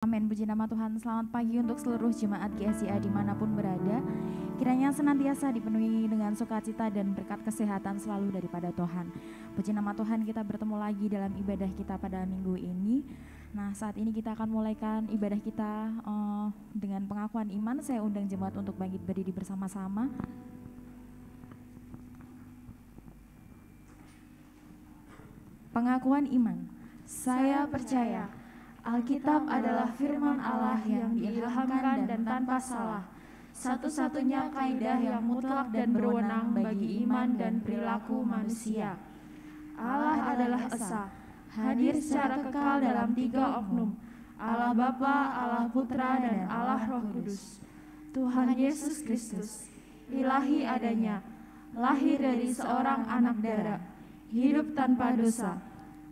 Amin, puji nama Tuhan. Selamat pagi untuk seluruh jemaat GSIA dimanapun berada. Kiranya senantiasa dipenuhi dengan sukacita dan berkat kesehatan selalu daripada Tuhan. Puji nama Tuhan, kita bertemu lagi dalam ibadah kita pada minggu ini. Nah, saat ini kita akan mulaikan ibadah kita dengan pengakuan iman. Saya undang jemaat untuk bangkit berdiri bersama-sama. Pengakuan iman. Saya percaya Alkitab adalah firman Allah yang diilhamkan dan tanpa salah, satu-satunya kaidah yang mutlak dan berwenang bagi iman dan perilaku manusia. Allah adalah Esa, hadir secara kekal dalam tiga oknum, Allah Bapa, Allah Putra, dan Allah Roh Kudus. Tuhan Yesus Kristus, ilahi adanya, lahir dari seorang anak darah, hidup tanpa dosa,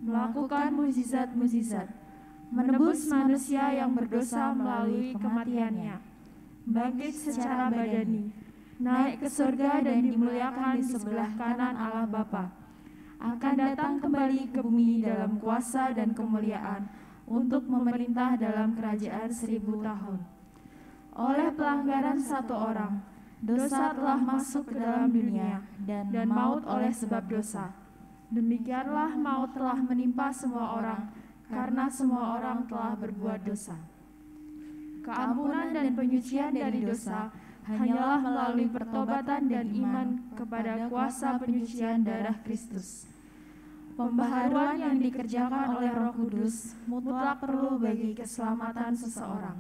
melakukan mukjizat-mukjizat, menebus manusia yang berdosa melalui kematiannya, bangkit secara badani, naik ke surga dan dimuliakan di sebelah kanan Allah Bapa, akan datang kembali ke bumi dalam kuasa dan kemuliaan untuk memerintah dalam kerajaan 1000 tahun. Oleh pelanggaran satu orang, dosa telah masuk ke dalam dunia dan maut oleh sebab dosa. Demikianlah maut telah menimpa semua orang, karena semua orang telah berbuat dosa. Keampunan dan penyucian dari dosa hanyalah melalui pertobatan dan iman kepada kuasa penyucian darah Kristus. Pembaharuan yang dikerjakan oleh Roh Kudus mutlak perlu bagi keselamatan seseorang.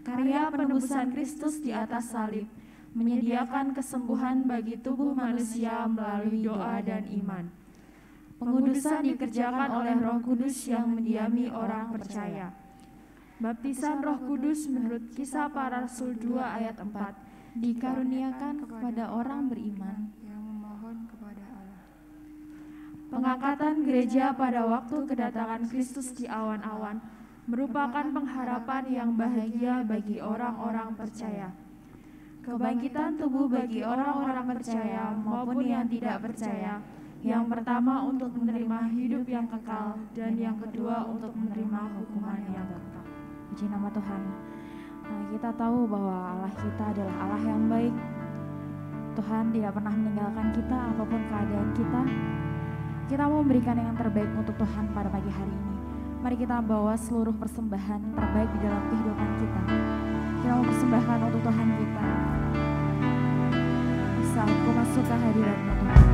Karya penebusan Kristus di atas salib menyediakan kesembuhan bagi tubuh manusia melalui doa dan iman. Pengudusan dikerjakan oleh Roh Kudus yang mendiami orang percaya. Baptisan Roh Kudus menurut Kisah Para Rasul 2 ayat 4 dikaruniakan kepada orang beriman yang memohon kepada Allah. Pengangkatan gereja pada waktu kedatangan Kristus di awan-awan merupakan pengharapan yang bahagia bagi orang-orang percaya. Kebangkitan tubuh bagi orang-orang percaya maupun yang tidak percaya, yang pertama untuk menerima hidup yang kekal dan yang kedua untuk menerima hukuman yang kekal. Puji nama Tuhan. Kita tahu bahwa Allah kita adalah Allah yang baik. Tuhan tidak pernah meninggalkan kita apapun keadaan kita. Kita mau memberikan yang terbaik untuk Tuhan pada pagi hari ini. Mari kita bawa seluruh persembahan terbaik di dalam kehidupan kita. Kita mau persembahkan untuk Tuhan kita. Saat ku masuk ke hadirat-Mu Tuhan.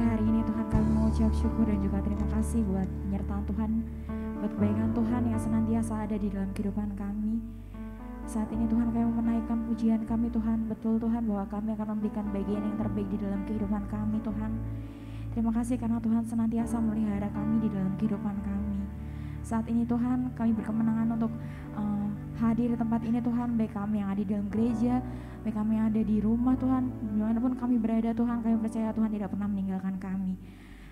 hari ini Tuhan kami mengucap syukur dan juga terima kasih buat penyertaan Tuhan, buat kebaikan Tuhan yang senantiasa ada di dalam kehidupan kami. Saat ini Tuhan kami menaikkan pujian kami Tuhan, betul Tuhan bahwa kami akan memberikan bagian yang terbaik di dalam kehidupan kami Tuhan. Terima kasih karena Tuhan senantiasa melihara kami di dalam kehidupan kami. Saat ini Tuhan kami berkemenangan untuk hadir di tempat ini Tuhan, baik kami yang ada di dalam gereja, baik kami yang ada di rumah Tuhan, dimanapun kami berada Tuhan, kami percaya Tuhan tidak pernah meninggalkan kami.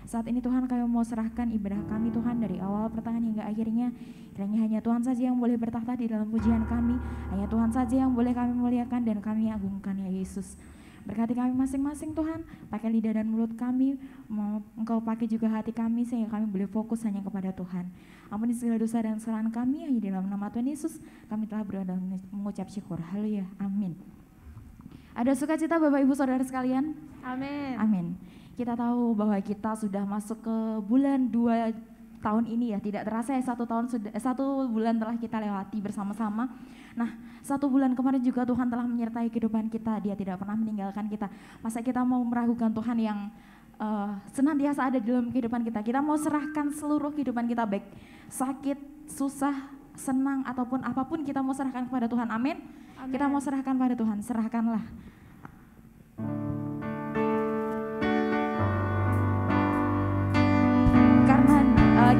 Saat ini Tuhan kami mau serahkan ibadah kami Tuhan dari awal pertengahan hingga akhirnya. Kiranya hanya Tuhan saja yang boleh bertakhta di dalam pujian kami, hanya Tuhan saja yang boleh kami muliakan dan kami agungkan ya Yesus. Berkati kami masing-masing Tuhan, pakai lidah dan mulut kami, mau Engkau pakai juga hati kami sehingga kami boleh fokus hanya kepada Tuhan. Ampuni segala dosa dan kesalahan kami, hanya di dalam nama Tuhan Yesus kami telah berdoa dan mengucap syukur. Haleluya, amin. Ada sukacita Bapak Ibu Saudara sekalian? Amin. Amin. Kita tahu bahwa kita sudah masuk ke bulan 2 tahun ini ya, tidak terasa ya 1 bulan telah kita lewati bersama-sama. Nah, 1 bulan kemarin juga Tuhan telah menyertai kehidupan kita, Dia tidak pernah meninggalkan kita. Masa kita mau meragukan Tuhan yang senantiasa ada di dalam kehidupan kita? Kita mau serahkan seluruh kehidupan kita, baik sakit, susah, senang ataupun apapun kita mau serahkan kepada Tuhan. Amin. Kita mau serahkan pada Tuhan, serahkanlah. Karena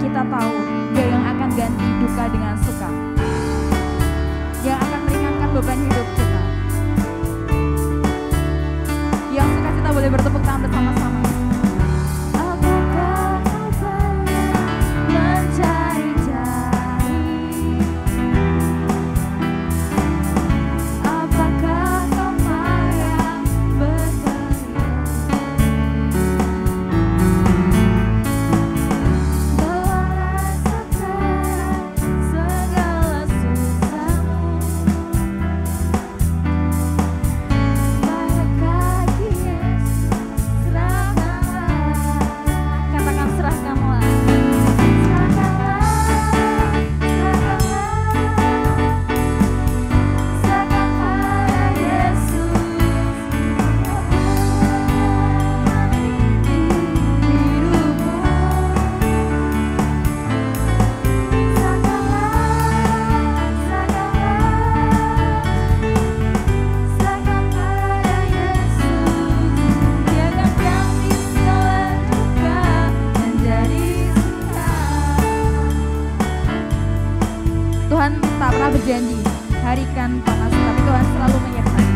kita tahu Dia yang akan ganti duka dengan suka, Dia akan meringankan beban hidup kita. Yang suka kita boleh bertepuk tangan bersama-sama. Berjanji, hari kan panas, tapi Tuhan selalu menyertai.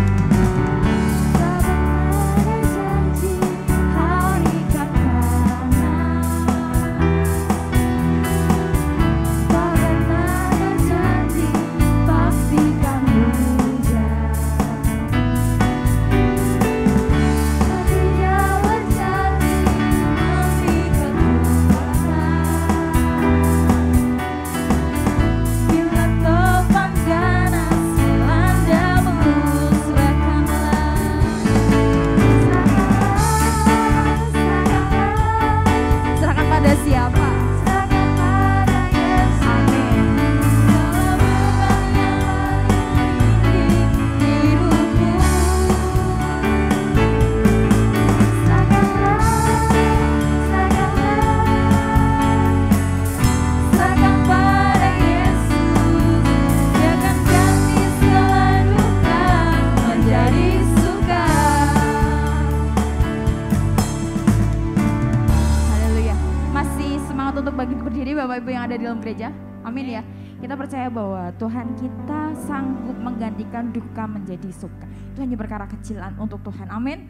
Bapak Ibu yang ada di dalam gereja, amin ya. Kita percaya bahwa Tuhan kita sanggup menggantikan duka menjadi suka. Itu hanya perkara kecilan untuk Tuhan, amin.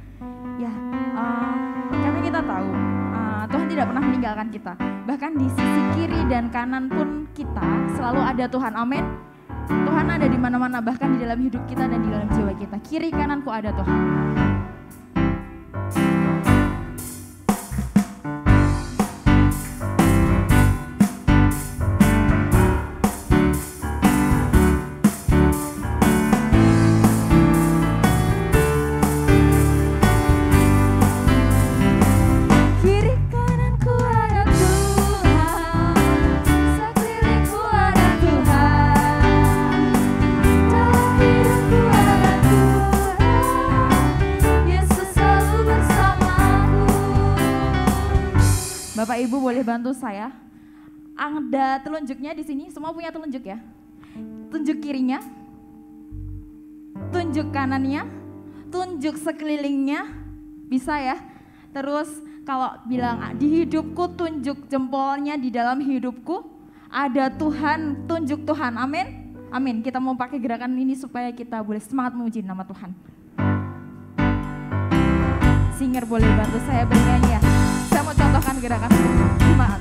Ya, karena kita tahu Tuhan tidak pernah meninggalkan kita. Bahkan di sisi kiri dan kanan pun kita selalu ada Tuhan, amin. Tuhan ada di mana-mana, bahkan di dalam hidup kita dan di dalam jiwa kita. Kiri kananku ada Tuhan. Bapak Ibu boleh bantu saya. Ada telunjuknya di sini, semua punya telunjuk ya. Tunjuk kirinya, tunjuk kanannya, tunjuk sekelilingnya, bisa ya. Terus kalau bilang di hidupku, tunjuk jempolnya di dalam hidupku. Ada Tuhan, tunjuk Tuhan, amin. Amin, kita mau pakai gerakan ini supaya kita boleh semangat memuji nama Tuhan. Singer boleh bantu saya bernyanyi ya. Saya mau contohkan gerakan semangat.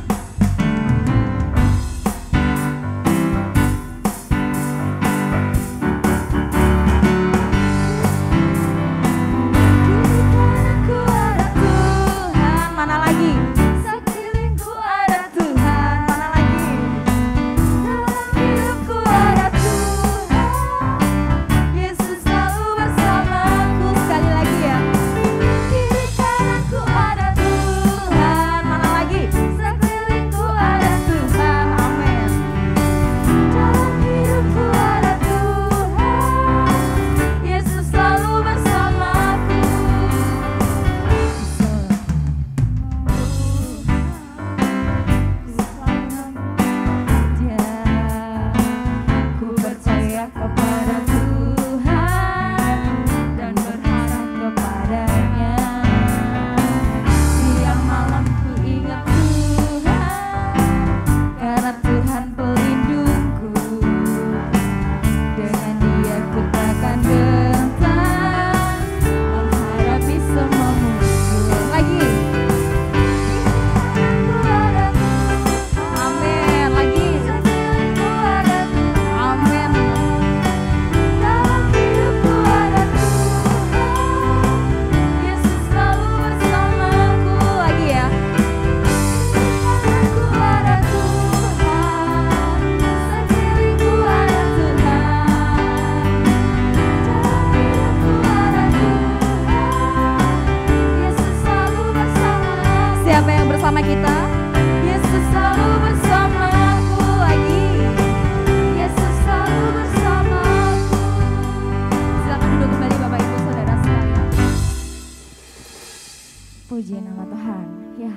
Mana lagi? Sekelilingku ada Tuhan. Mana lagi? Dalam hidupku ada Tuhan. Yesus selalu bersamaku. Sekali lagi ya. Kiri kananku ada Tuhan. Mana lagi? Sekelilingku ada Tuhan. Amin. Dalam hidupku ada Tuhan. Yesus selalu bersamaku. Ku percaya kepada Tuhan dan berharap kepadanya. Siang malam ku ingat Tuhan, karena Tuhan pelindungku. Dengan Dia ku takkan gentar menghadapi semua musuh. Lagi. Amin. Lagi. Amin. Dalam hidupku ada Tuhan. Yesus selalu bersamaku. Lagi ya. Sekelilingku ada Tuhan. Sekelilingku ada Tuhan. Dalam hidupku ada Tuhan. Yesus selalu bersamaku. Siapa yang bersama kita? Yesus selalu bersamaku. Lagi. Yesus selalu bersamaku. Silakan duduk kembali Bapak Ibu Saudara sekalian. Puji nama Tuhan. Ya,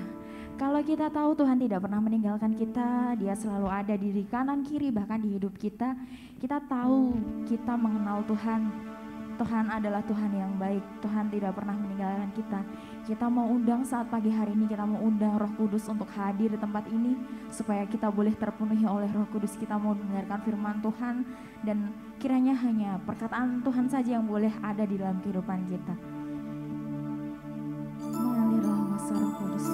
kalau kita tahu Tuhan tidak pernah meninggalkan kita, Dia selalu ada di kanan kiri bahkan di hidup kita. Kita tahu kita mengenal Tuhan. Tuhan adalah Tuhan yang baik. Tuhan tidak pernah meninggalkan kita. Kita mau undang saat pagi hari ini, kita mau undang Roh Kudus untuk hadir di tempat ini supaya kita boleh terpenuhi oleh Roh Kudus. Kita mau mendengarkan firman Tuhan dan kiranya hanya perkataan Tuhan saja yang boleh ada di dalam kehidupan kita. Mengalirlah kuasa Roh Kudus.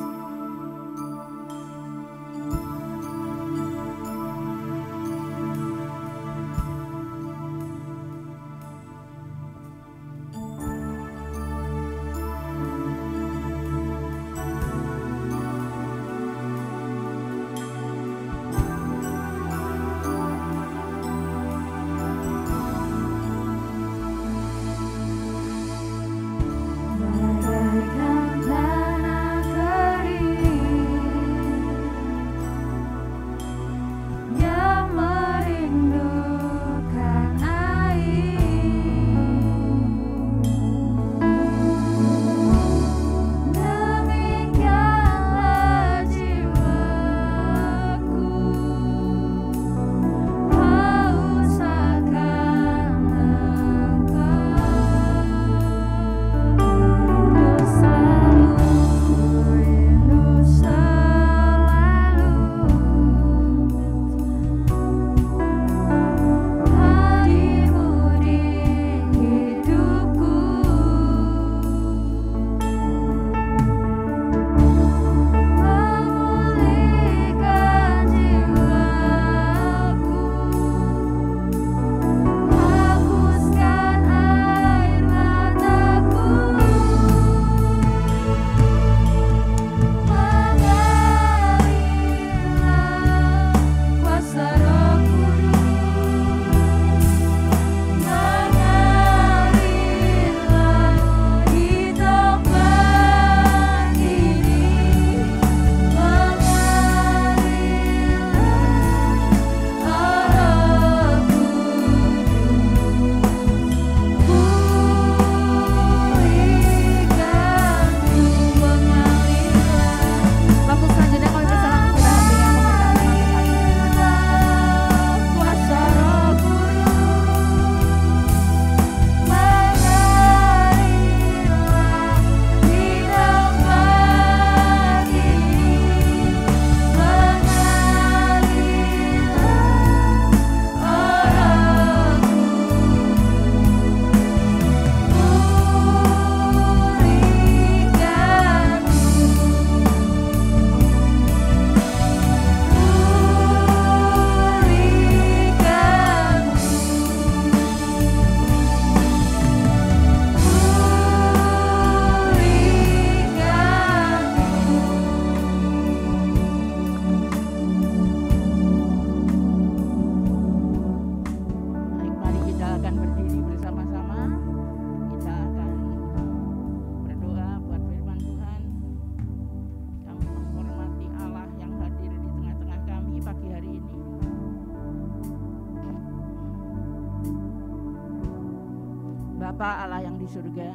Bapa Allah yang di surga,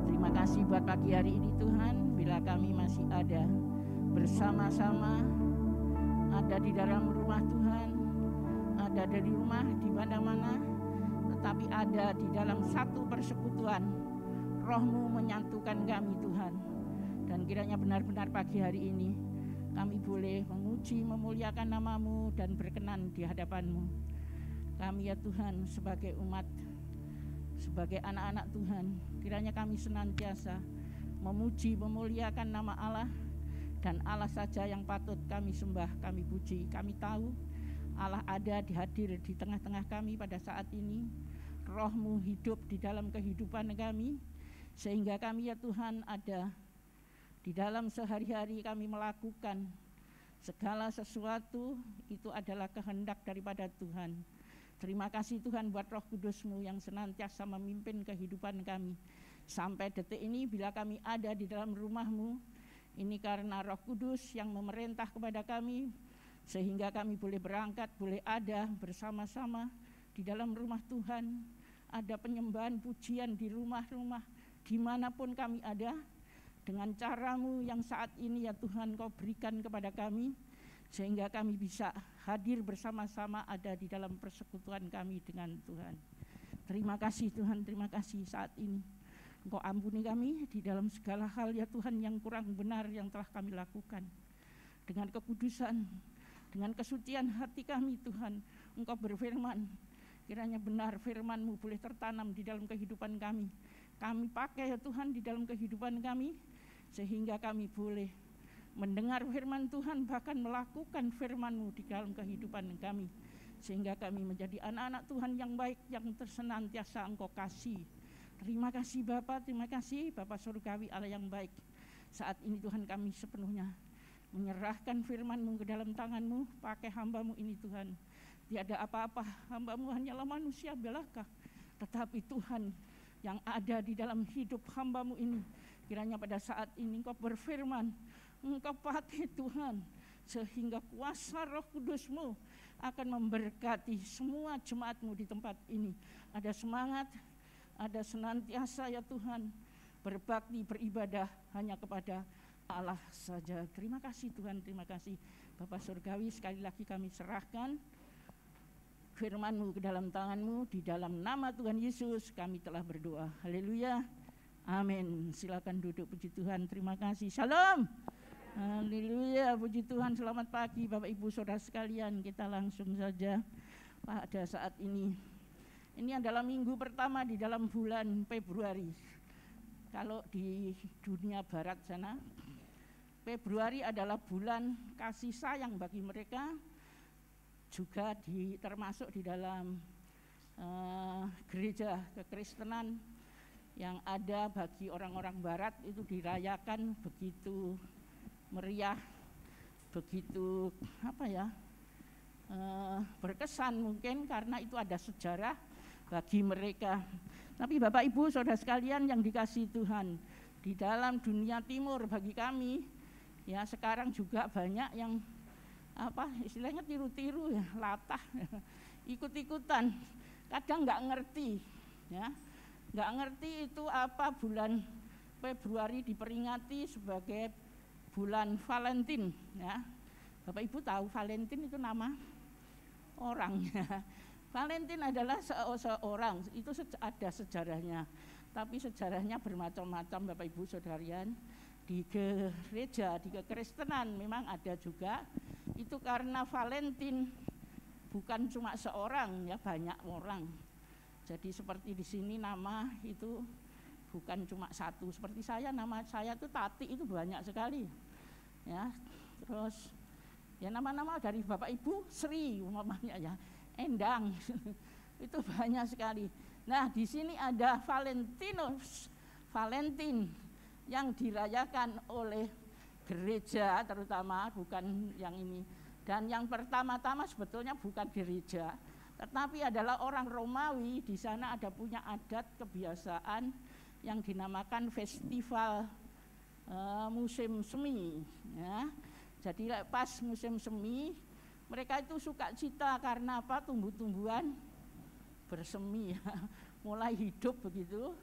terima kasih buat pagi hari ini Tuhan, bila kami masih ada bersama-sama, ada di dalam rumah Tuhan, ada dari rumah di mana-mana, tetapi ada di dalam satu persekutuan. Roh-Mu menyatukan kami Tuhan, dan kiranya benar-benar pagi hari ini kami boleh memuji, memuliakan nama-Mu dan berkenan di hadapan-Mu. Kami ya Tuhan sebagai umat, sebagai anak-anak Tuhan, kiranya kami senantiasa memuji, memuliakan nama Allah, dan Allah saja yang patut kami sembah, kami puji. Kami tahu Allah ada hadir di tengah-tengah kami pada saat ini. Roh-Mu hidup di dalam kehidupan kami, sehingga kami ya Tuhan ada di dalam sehari-hari kami melakukan segala sesuatu itu adalah kehendak daripada Tuhan. Terima kasih Tuhan buat Roh Kudus-Mu yang senantiasa memimpin kehidupan kami. Sampai detik ini bila kami ada di dalam rumah-Mu, ini karena Roh Kudus yang memerintah kepada kami, sehingga kami boleh berangkat, boleh ada bersama-sama di dalam rumah Tuhan. Ada penyembahan pujian di rumah-rumah, dimanapun kami ada, dengan cara-Mu yang saat ini ya Tuhan Kau berikan kepada kami, sehingga kami bisa hadir bersama-sama ada di dalam persekutuan kami dengan Tuhan. Terima kasih Tuhan, terima kasih saat ini Engkau ampuni kami di dalam segala hal ya Tuhan yang kurang benar yang telah kami lakukan. Dengan kekudusan, dengan kesucian hati kami Tuhan, Engkau berfirman, kiranya benar firman-Mu boleh tertanam di dalam kehidupan kami. Kami pakai ya Tuhan di dalam kehidupan kami, sehingga kami boleh mendengar firman Tuhan, bahkan melakukan firman-Mu di dalam kehidupan kami, sehingga kami menjadi anak-anak Tuhan yang baik, yang tersenantiasa Engkau kasih. Terima kasih Bapa, terima kasih Bapa Surgawi Allah yang baik. Saat ini Tuhan kami sepenuhnya menyerahkan firman-Mu ke dalam tangan-Mu, pakai hamba-Mu ini Tuhan. Tiada apa-apa, hamba-Mu hanyalah manusia belaka, tetapi Tuhan yang ada di dalam hidup hamba-Mu ini, kiranya pada saat ini Engkau berfirman, Engkau pakai Tuhan, sehingga kuasa Roh Kudus-Mu akan memberkati semua jemaat-Mu di tempat ini. Ada semangat, ada senantiasa ya Tuhan, berbakti, beribadah hanya kepada Allah saja. Terima kasih Tuhan, terima kasih Bapa Surgawi. Sekali lagi kami serahkan firman-Mu ke dalam tangan-Mu, di dalam nama Tuhan Yesus kami telah berdoa. Haleluya, amin. Silakan duduk, puji Tuhan, terima kasih. Shalom. Haleluya, puji Tuhan. Selamat pagi Bapak Ibu Saudara sekalian. Kita langsung saja pada saat ini. Ini adalah minggu pertama di dalam bulan Februari. Kalau di dunia barat sana, Februari adalah bulan kasih sayang bagi mereka, juga termasuk di dalam gereja kekristenan yang ada bagi orang-orang barat itu dirayakan begitu meriah, begitu berkesan mungkin karena itu ada sejarah bagi mereka. Tapi Bapak Ibu Saudara sekalian yang dikasihi Tuhan, di dalam dunia timur bagi kami ya sekarang juga banyak yang istilahnya tiru-tiru ya, latah, ikut-ikutan, kadang nggak ngerti ya, nggak ngerti itu apa bulan Februari diperingati sebagai bulan Valentine ya. Bapak Ibu tahu Valentine itu nama orang ya. Valentine adalah seorang, itu ada sejarahnya, tapi sejarahnya bermacam-macam Bapak Ibu Saudarian. Di gereja, di kekristenan memang ada juga. Itu karena Valentine bukan cuma seorang ya, banyak orang. Jadi seperti di sini nama itu bukan cuma satu. Seperti saya, nama saya itu Tati, itu banyak sekali. Ya, terus ya nama-nama dari Bapak Ibu Sri umpamanya ya, Endang. Itu banyak sekali. Nah, di sini ada Valentine yang dirayakan oleh gereja terutama, bukan yang ini. Dan yang pertama-tama sebetulnya bukan gereja, tetapi adalah orang Romawi. Di sana ada punya adat kebiasaan yang dinamakan festival musim semi ya. Jadi pas musim semi mereka itu suka cita karena apa? Tumbuh-tumbuhan bersemi ya. mulai hidup begitu,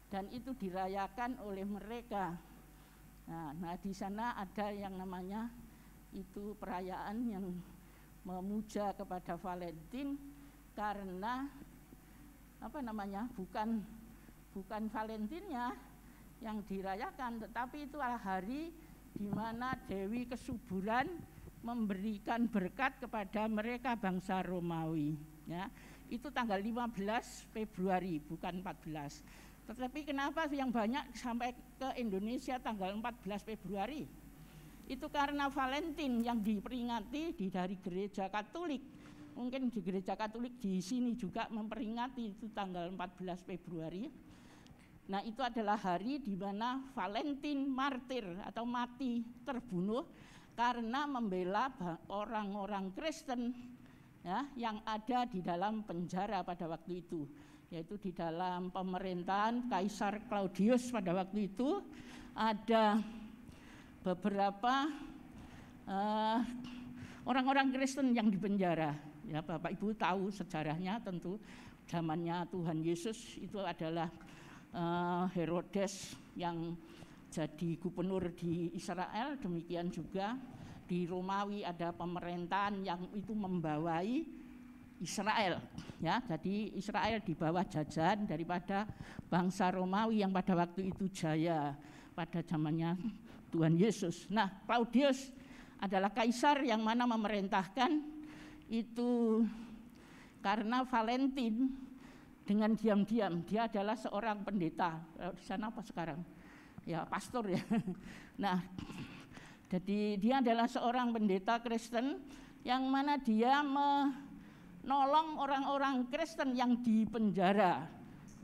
dan itu dirayakan oleh mereka. Nah di sana ada yang namanya itu perayaan yang memuja kepada Valentin, karena bukan Valentinnya yang dirayakan, tetapi itu adalah hari di mana Dewi Kesuburan memberikan berkat kepada mereka bangsa Romawi, ya. Itu tanggal 15 Februari bukan 14. Tetapi kenapa yang banyak sampai ke Indonesia tanggal 14 Februari? Itu karena Valentin yang diperingati dari gereja Katolik. Mungkin di gereja Katolik di sini juga memperingati itu tanggal 14 Februari. Nah, itu adalah hari di mana Valentin martir atau mati terbunuh karena membela orang-orang Kristen, ya, yang ada di dalam penjara pada waktu itu, yaitu di dalam pemerintahan Kaisar Claudius pada waktu itu. Ada beberapa orang-orang Kristen yang dipenjara, ya. Bapak Ibu tahu sejarahnya tentu. Zamannya Tuhan Yesus itu adalah Herodes yang jadi gubernur di Israel, demikian juga di Romawi ada pemerintahan yang itu membawai Israel, ya. Jadi Israel di bawah jajahan daripada bangsa Romawi yang pada waktu itu jaya pada zamannya Tuhan Yesus. Nah, Claudius adalah kaisar yang mana memerintahkan itu karena Valentin dengan diam-diam, dia adalah seorang pendeta. Di sana apa sekarang? Ya, pastor, ya. Nah, jadi dia adalah seorang pendeta Kristen yang mana dia menolong orang-orang Kristen yang dipenjara.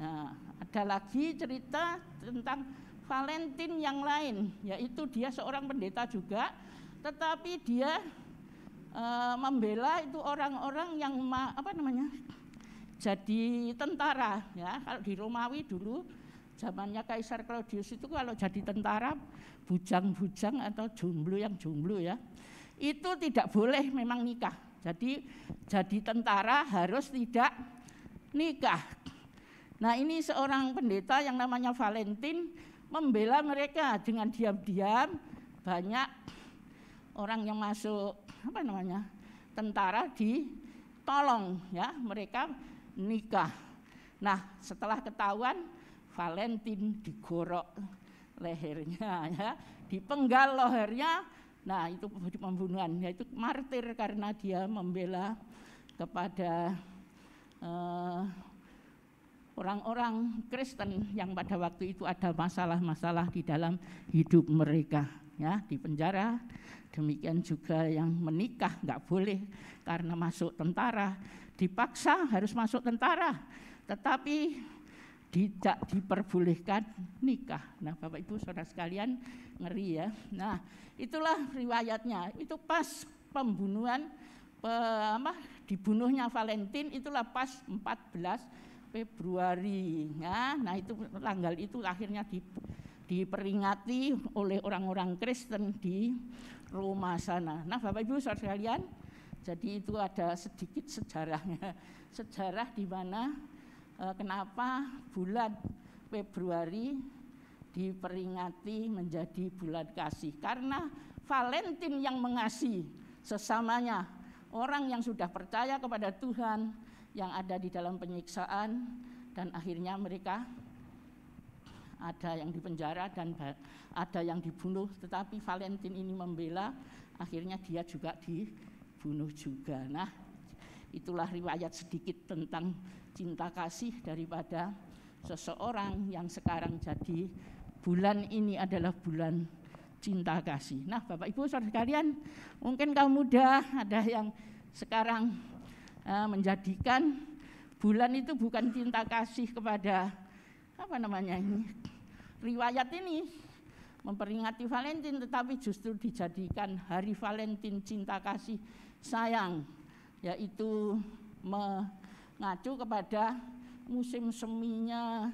Nah, ada lagi cerita tentang Valentin yang lain, yaitu dia seorang pendeta juga, tetapi dia membela itu orang-orang yang jadi tentara, ya. Kalau di Romawi dulu zamannya Kaisar Claudius itu kalau jadi tentara bujang-bujang atau jomblo, ya, itu tidak boleh memang nikah. Jadi tentara harus tidak nikah. Nah, ini seorang pendeta yang namanya Valentin membela mereka dengan diam-diam. Banyak orang yang masuk tentara ditolong, ya, mereka nikah. Nah, setelah ketahuan Valentin digorok lehernya, ya, dipenggal lehernya. Nah, itu pembunuhan, yaitu martir karena dia membela kepada orang-orang Kristen yang pada waktu itu ada masalah-masalah di dalam hidup mereka, ya, di penjara. Demikian juga yang menikah nggak boleh karena masuk tentara, dipaksa harus masuk tentara, tetapi tidak diperbolehkan nikah. Nah, Bapak Ibu Saudara sekalian, ngeri, ya. Nah, itulah riwayatnya. Itu pas pembunuhan, dibunuhnya Valentin itulah pas 14 Februari, ya. Nah, itu tanggal itu akhirnya diperingati oleh orang-orang Kristen di Roma sana. Nah, Bapak Ibu Saudara sekalian, jadi itu ada sedikit sejarahnya. Sejarah di mana kenapa bulan Februari diperingati menjadi bulan kasih. Karena Valentin yang mengasihi sesamanya, orang yang sudah percaya kepada Tuhan, yang ada di dalam penyiksaan, dan akhirnya mereka ada yang dipenjara dan ada yang dibunuh, tetapi Valentin ini membela, akhirnya dia juga dibunuh juga. Nah, itulah riwayat sedikit tentang cinta kasih daripada seseorang yang sekarang jadi bulan ini adalah bulan cinta kasih. Nah, Bapak Ibu Saudara sekalian, mungkin kaum muda ada yang sekarang menjadikan bulan itu bukan cinta kasih kepada riwayat ini memperingati Valentin, tetapi justru dijadikan hari Valentin cinta kasih sayang, yaitu mengacu kepada musim seminya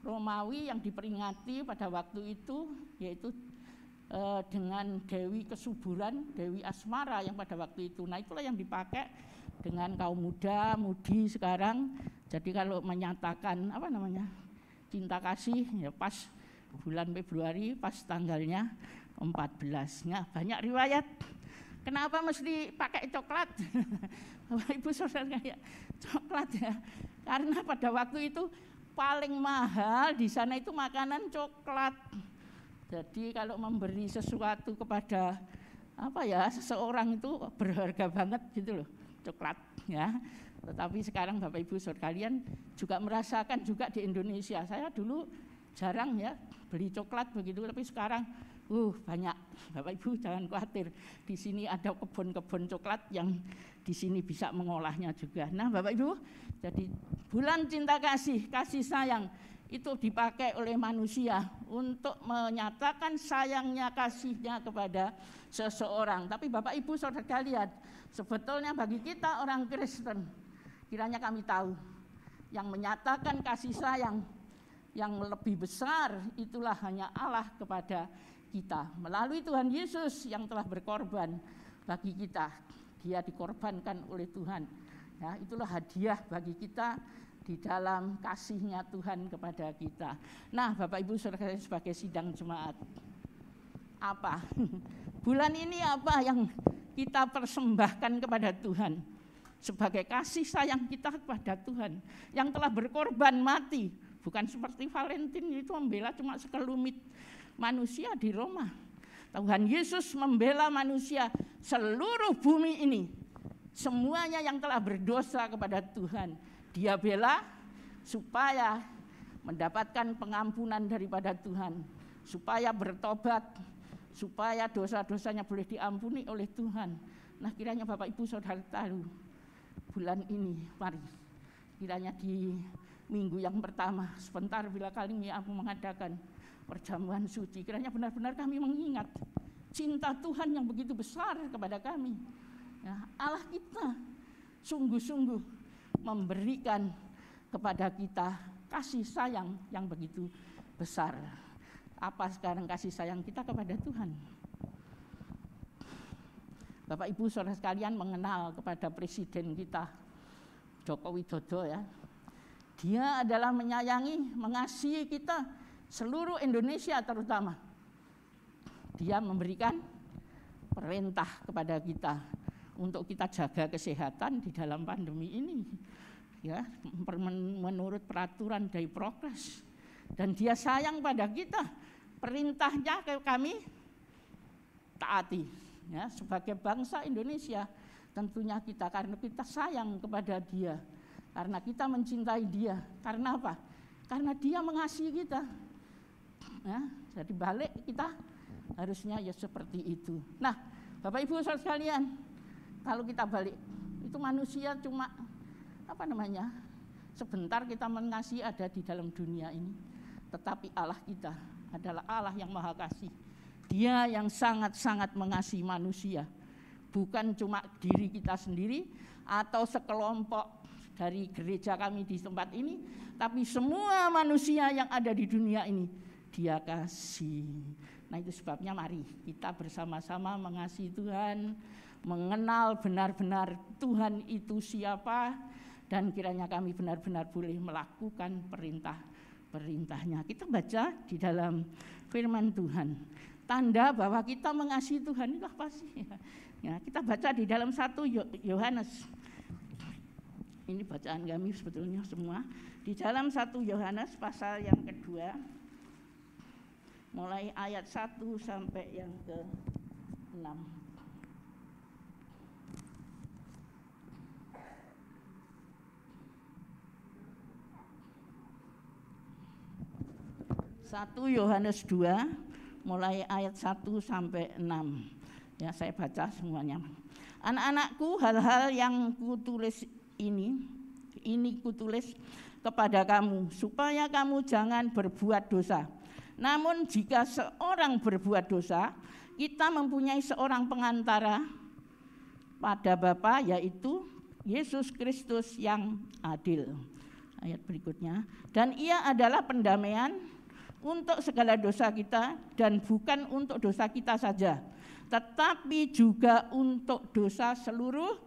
Romawi yang diperingati pada waktu itu, yaitu dengan Dewi Kesuburan, Dewi Asmara yang pada waktu itu. Nah itulah yang dipakai dengan kaum muda, mudi sekarang. Jadi kalau menyatakan cinta kasih ya pas bulan Februari, pas tanggalnya 14. Nah banyak riwayat. Kenapa mesti pakai coklat? Bapak Ibu Saudara ya, coklat ya. Karena pada waktu itu paling mahal di sana itu makanan coklat. Jadi kalau memberi sesuatu kepada seseorang itu berharga banget gitu loh, coklat ya. Tetapi sekarang Bapak Ibu Saudara kalian juga merasakan juga di Indonesia. Saya dulu jarang ya beli coklat begitu, tapi sekarang banyak. Bapak Ibu jangan khawatir. Di sini ada kebun-kebun coklat yang di sini bisa mengolahnya juga. Nah, Bapak Ibu, jadi bulan cinta kasih, kasih sayang itu dipakai oleh manusia untuk menyatakan sayangnya, kasihnya kepada seseorang. Tapi Bapak Ibu Saudara kalian, sebetulnya bagi kita orang Kristen, kiranya kami tahu yang menyatakan kasih sayang yang lebih besar itulah hanya Allah kepada kita melalui Tuhan Yesus yang telah berkorban bagi kita. Dia dikorbankan oleh Tuhan. Ya, itulah hadiah bagi kita di dalam kasihnya Tuhan kepada kita. Nah, Bapak Ibu Saudara sebagai sidang jemaat, apa bulan ini apa yang kita persembahkan kepada Tuhan sebagai kasih sayang kita kepada Tuhan yang telah berkorban mati, bukan seperti Valentin itu membela cuma sekelumit manusia di Roma. Tuhan Yesus membela manusia seluruh bumi ini, semuanya yang telah berdosa kepada Tuhan. Dia bela supaya mendapatkan pengampunan daripada Tuhan, supaya bertobat, supaya dosa-dosanya boleh diampuni oleh Tuhan. Nah kiranya Bapak Ibu Saudara tahu, bulan ini mari kiranya di minggu yang pertama sebentar bila kami aku mengadakan perjamuan suci, kiranya benar-benar kami mengingat cinta Tuhan yang begitu besar kepada kami. Ya, Allah kita sungguh-sungguh memberikan kepada kita kasih sayang yang begitu besar. Apa sekarang kasih sayang kita kepada Tuhan? Bapak Ibu Saudara sekalian mengenal kepada presiden kita Joko Widodo ya. Dia adalah menyayangi, mengasihi kita seluruh Indonesia terutama. Dia memberikan perintah kepada kita untuk kita jaga kesehatan di dalam pandemi ini. Ya, menurut peraturan dari Prokes. Dan dia sayang pada kita. Perintahnya kami taati. Ya, sebagai bangsa Indonesia tentunya kita karena kita sayang kepada dia. Karena kita mencintai dia. Karena apa? Karena dia mengasihi kita. Ya, jadi balik kita harusnya ya seperti itu. Nah, Bapak Ibu Saudara sekalian, kalau kita balik itu manusia cuma sebentar kita mengasihi ada di dalam dunia ini. Tetapi Allah kita adalah Allah yang maha kasih. Dia yang sangat-sangat mengasihi manusia. Bukan cuma diri kita sendiri atau sekelompok dari gereja kami di tempat ini, tapi semua manusia yang ada di dunia ini dia kasih. Nah itu sebabnya mari kita bersama-sama mengasihi Tuhan, mengenal benar-benar Tuhan itu siapa, dan kiranya kami benar-benar boleh melakukan perintah-perintahnya. Kita baca di dalam firman Tuhan, tanda bahwa kita mengasihi Tuhan itu apa sih? Ya, kita baca di dalam 1 Yohanes. Ini bacaan kami sebetulnya semua. Di dalam 1 Yohanes pasal yang kedua, mulai ayat 1 sampai yang ke-6. 1 Yohanes 2 mulai ayat 1 sampai 6. Ya, saya baca semuanya. Anak-anakku, hal-hal yang kutulis ini kutulis kepada kamu supaya kamu jangan berbuat dosa. Namun jika seorang berbuat dosa, kita mempunyai seorang pengantara pada Bapa, yaitu Yesus Kristus yang adil. Ayat berikutnya, dan ia adalah pendamaian untuk segala dosa kita, dan bukan untuk dosa kita saja, tetapi juga untuk dosa seluruh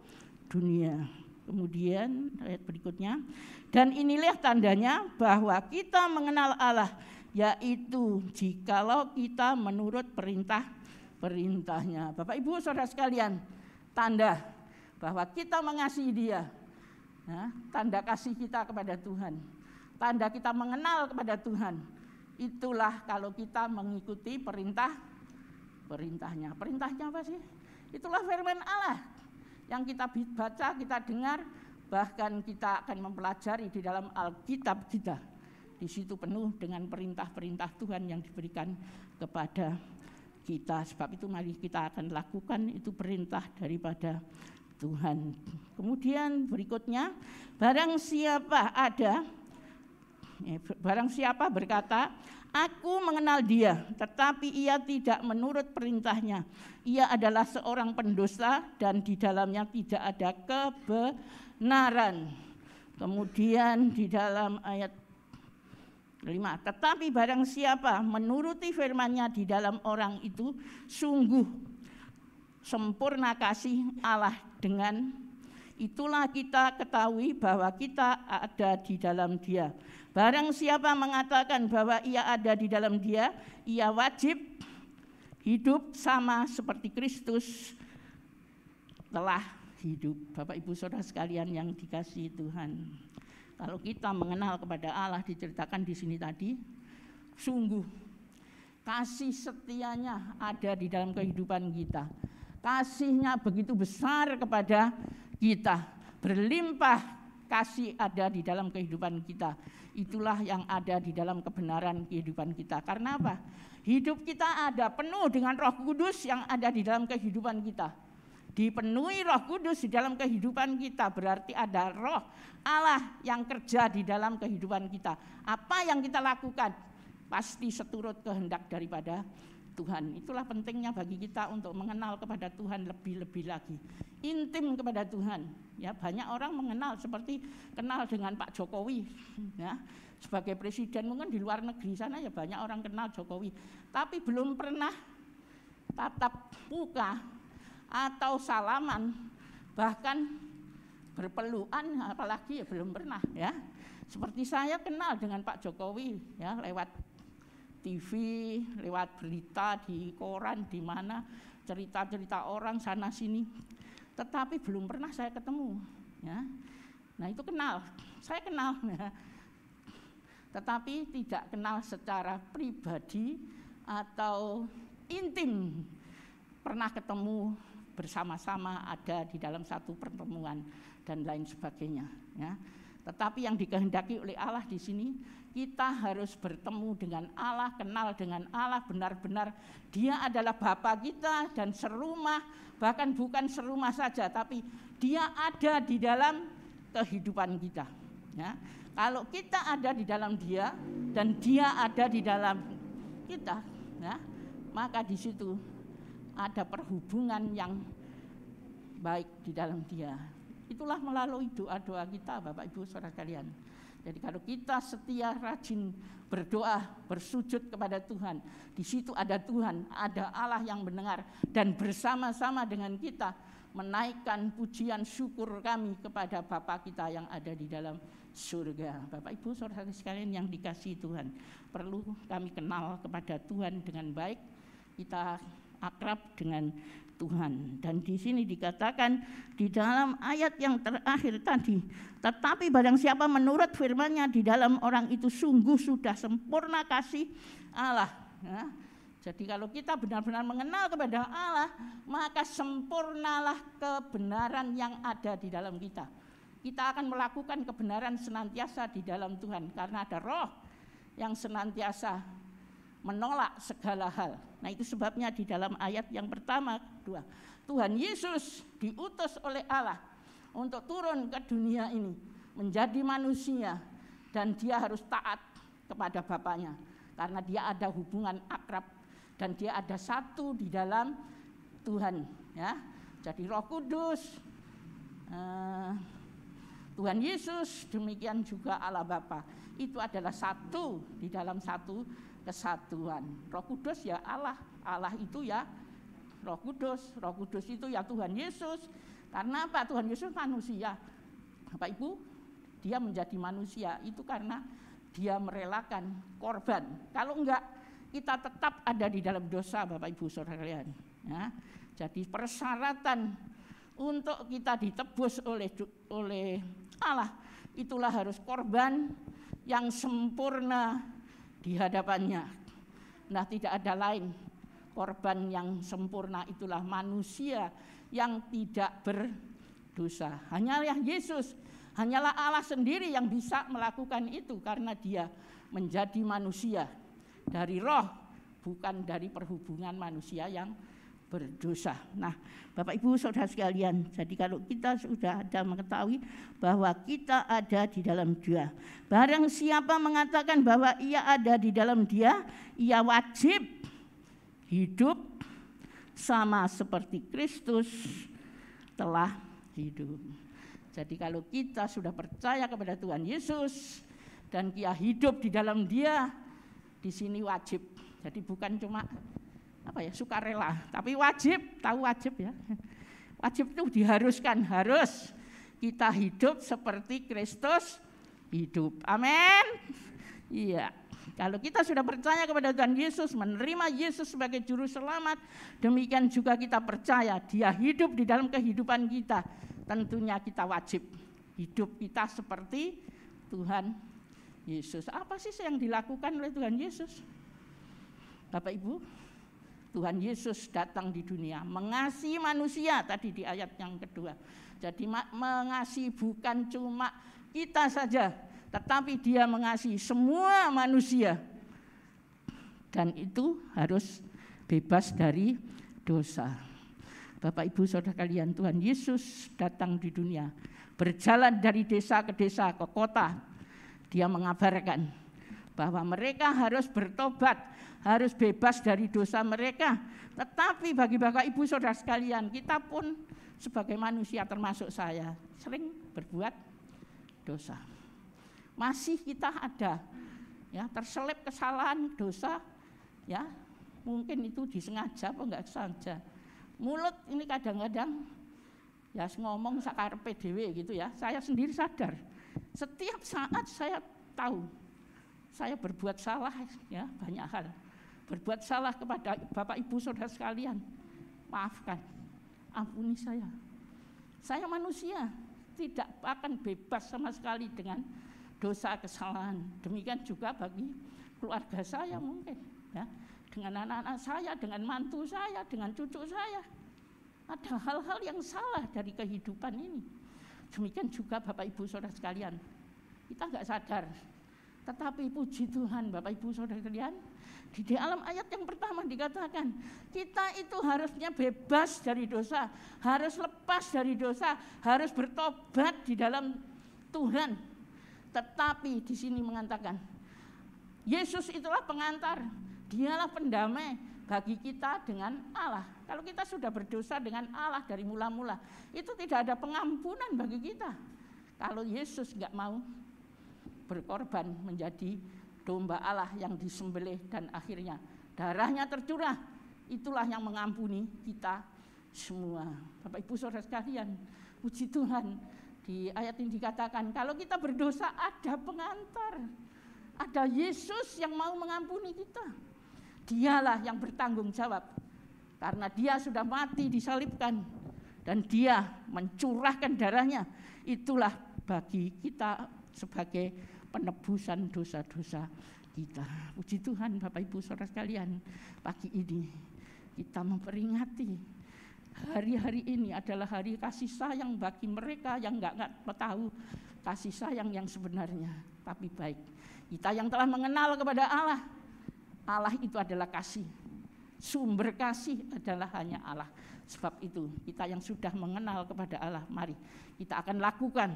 dunia. Kemudian ayat berikutnya, dan inilah tandanya bahwa kita mengenal Allah, yaitu jikalau kita menurut perintah-perintahnya. Bapak Ibu Saudara sekalian, tanda bahwa kita mengasihi Dia, tanda kasih kita kepada Tuhan, tanda kita mengenal kepada Tuhan, itulah kalau kita mengikuti perintahnya. Perintahnya apa sih? Itulah firman Allah yang kita baca, kita dengar, bahkan kita akan mempelajari di dalam Alkitab kita. Di situ penuh dengan perintah-perintah Tuhan yang diberikan kepada kita. Sebab itu mari kita akan lakukan itu perintah daripada Tuhan. Kemudian berikutnya, barang siapa berkata, aku mengenal Dia, tetapi ia tidak menurut perintahnya, ia adalah seorang pendusta dan di dalamnya tidak ada kebenaran. Kemudian di dalam ayat 5, tetapi barang siapa menuruti firman-Nya di dalam orang itu, sungguh sempurna kasih Allah, dengan itulah kita ketahui bahwa kita ada di dalam Dia. Barang siapa mengatakan bahwa ia ada di dalam Dia, ia wajib hidup sama seperti Kristus telah hidup. Bapak Ibu Saudara sekalian yang dikasihi Tuhan, kalau kita mengenal kepada Allah, diceritakan di sini tadi, sungguh kasih setianya ada di dalam kehidupan kita. Kasih-Nya begitu besar kepada kita, berlimpah kasih ada di dalam kehidupan kita. Itulah yang ada di dalam kebenaran kehidupan kita. Karena apa? Hidup kita ada penuh dengan Roh Kudus yang ada di dalam kehidupan kita. Dipenuhi Roh Kudus di dalam kehidupan kita, berarti ada Roh Allah yang kerja di dalam kehidupan kita. Apa yang kita lakukan pasti seturut kehendak daripada Tuhan. Itulah pentingnya bagi kita untuk mengenal kepada Tuhan lebih-lebih lagi, intim kepada Tuhan. Ya, banyak orang mengenal seperti kenal dengan Pak Jokowi, ya, sebagai presiden. Mungkin di luar negeri sana ya banyak orang kenal Jokowi, tapi belum pernah tatap muka atau salaman, bahkan berpelukan, apalagi ya belum pernah. Ya, seperti saya kenal dengan Pak Jokowi ya lewat TV, lewat berita di koran, di mana cerita-cerita orang sana sini, tetapi belum pernah saya ketemu. Ya, nah itu kenal, saya kenal, ya. Tetapi tidak kenal secara pribadi atau intim, pernah ketemu bersama-sama ada di dalam satu pertemuan dan lain sebagainya. Ya. Tetapi yang dikehendaki oleh Allah di sini, kita harus bertemu dengan Allah, kenal dengan Allah benar-benar. Dia adalah Bapa kita dan serumah, bahkan bukan serumah saja, tapi Dia ada di dalam kehidupan kita. Ya. Kalau kita ada di dalam Dia dan Dia ada di dalam kita, ya, maka di situ ada perhubungan yang baik di dalam Dia. Itulah melalui doa-doa kita, Bapak Ibu Saudara sekalian. Jadi kalau kita setia, rajin berdoa, bersujud kepada Tuhan, di situ ada Tuhan, ada Allah yang mendengar, dan bersama-sama dengan kita menaikkan pujian syukur kami kepada Bapa kita yang ada di dalam surga. Bapak Ibu Saudara sekalian yang dikasihi Tuhan, perlu kami kenal kepada Tuhan dengan baik, kita akrab dengan Tuhan. Dan di sini dikatakan di dalam ayat yang terakhir tadi, tetapi barang siapa menurut firman-Nya di dalam orang itu sungguh sudah sempurna kasih Allah. Ya. Jadi kalau kita benar-benar mengenal kepada Allah, maka sempurnalah kebenaran yang ada di dalam kita. Kita akan melakukan kebenaran senantiasa di dalam Tuhan, karena ada Roh yang senantiasa menolak segala hal. Nah itu sebabnya di dalam ayat yang pertama, kedua, Tuhan Yesus diutus oleh Allah untuk turun ke dunia ini, menjadi manusia, dan Dia harus taat kepada Bapaknya, karena Dia ada hubungan akrab, dan Dia ada satu di dalam Tuhan. Ya. Jadi Roh Kudus, Tuhan Yesus, demikian juga Allah Bapa, itu adalah satu di dalam satu kesatuan. Roh Kudus ya Allah, Allah itu ya Roh Kudus itu ya Tuhan Yesus. Karena apa? Tuhan Yesus manusia. Bapak Ibu, dia menjadi manusia itu karena dia merelakan korban. Kalau enggak, kita tetap ada di dalam dosa, Bapak Ibu Saudara kalian. Ya. Jadi persyaratan untuk kita ditebus oleh Allah, itulah harus korban yang sempurna di hadapannya. Nah, tidak ada lain. Korban yang sempurna itulah manusia yang tidak berdosa. Hanyalah Yesus, hanyalah Allah sendiri yang bisa melakukan itu karena dia menjadi manusia dari roh, bukan dari perhubungan manusia yang berdosa. Nah, Bapak Ibu Saudara sekalian, jadi kalau kita sudah ada mengetahui bahwa kita ada di dalam Dia, barang siapa mengatakan bahwa ia ada di dalam Dia, ia wajib hidup sama seperti Kristus telah hidup. Jadi kalau kita sudah percaya kepada Tuhan Yesus dan kita hidup di dalam Dia, di sini wajib. Jadi bukan cuma sukarela, tapi wajib, tahu wajib ya. Wajib itu diharuskan, harus kita hidup seperti Kristus hidup. Amin. Iya. Kalau kita sudah percaya kepada Tuhan Yesus, menerima Yesus sebagai juru selamat, demikian juga kita percaya dia hidup di dalam kehidupan kita. Tentunya kita wajib hidup kita seperti Tuhan Yesus. Apa sih yang dilakukan oleh Tuhan Yesus? Bapak Ibu, Tuhan Yesus datang di dunia mengasihi manusia, tadi di ayat yang kedua. Jadi mengasihi bukan cuma kita saja, tetapi dia mengasihi semua manusia. Dan itu harus bebas dari dosa. Bapak Ibu Saudara kalian, Tuhan Yesus datang di dunia, berjalan dari desa ke desa, ke kota. Dia mengabarkan bahwa mereka harus bertobat, harus bebas dari dosa mereka. Tetapi bagi Bapak Ibu Saudara sekalian, kita pun sebagai manusia termasuk saya sering berbuat dosa. Masih kita ada ya terselip kesalahan dosa ya, mungkin itu disengaja apa enggak sengaja. Mulut ini kadang-kadang ya ngomong sakarepe dhewe gitu ya. Saya sendiri sadar. Setiap saat saya tahu saya berbuat salah ya, banyak hal. Berbuat salah kepada Bapak Ibu Saudara sekalian. Maafkan. Ampuni saya. Saya manusia, tidak akan bebas sama sekali dengan dosa kesalahan. Demikian juga bagi keluarga saya mungkin ya, dengan anak-anak saya, dengan mantu saya, dengan cucu saya. Ada hal-hal yang salah dari kehidupan ini. Demikian juga Bapak Ibu Saudara sekalian. Kita enggak sadar. Tetapi puji Tuhan Bapak Ibu Saudara sekalian, di dalam ayat yang pertama dikatakan kita itu harusnya bebas dari dosa, harus lepas dari dosa, harus bertobat di dalam Tuhan. Tetapi di sini mengatakan Yesus itulah pengantar, dialah pendamai bagi kita dengan Allah. Kalau kita sudah berdosa dengan Allah dari mula-mula, itu tidak ada pengampunan bagi kita. Kalau Yesus enggak mau berkorban menjadi domba Allah yang disembelih dan akhirnya darahnya tercurah, itulah yang mengampuni kita semua. Bapak Ibu Saudara sekalian, puji Tuhan, di ayat ini dikatakan kalau kita berdosa ada pengantar, ada Yesus yang mau mengampuni kita. Dialah yang bertanggung jawab karena dia sudah mati disalibkan dan dia mencurahkan darahnya. Itulah bagi kita sebagai penebusan dosa-dosa kita. Puji Tuhan Bapak Ibu Saudara sekalian, pagi ini kita memperingati hari-hari ini adalah hari kasih sayang bagi mereka yang enggak tahu kasih sayang yang sebenarnya. Tapi baik, kita yang telah mengenal kepada Allah, Allah itu adalah kasih. Sumber kasih adalah hanya Allah. Sebab itu kita yang sudah mengenal kepada Allah, mari kita akan lakukan.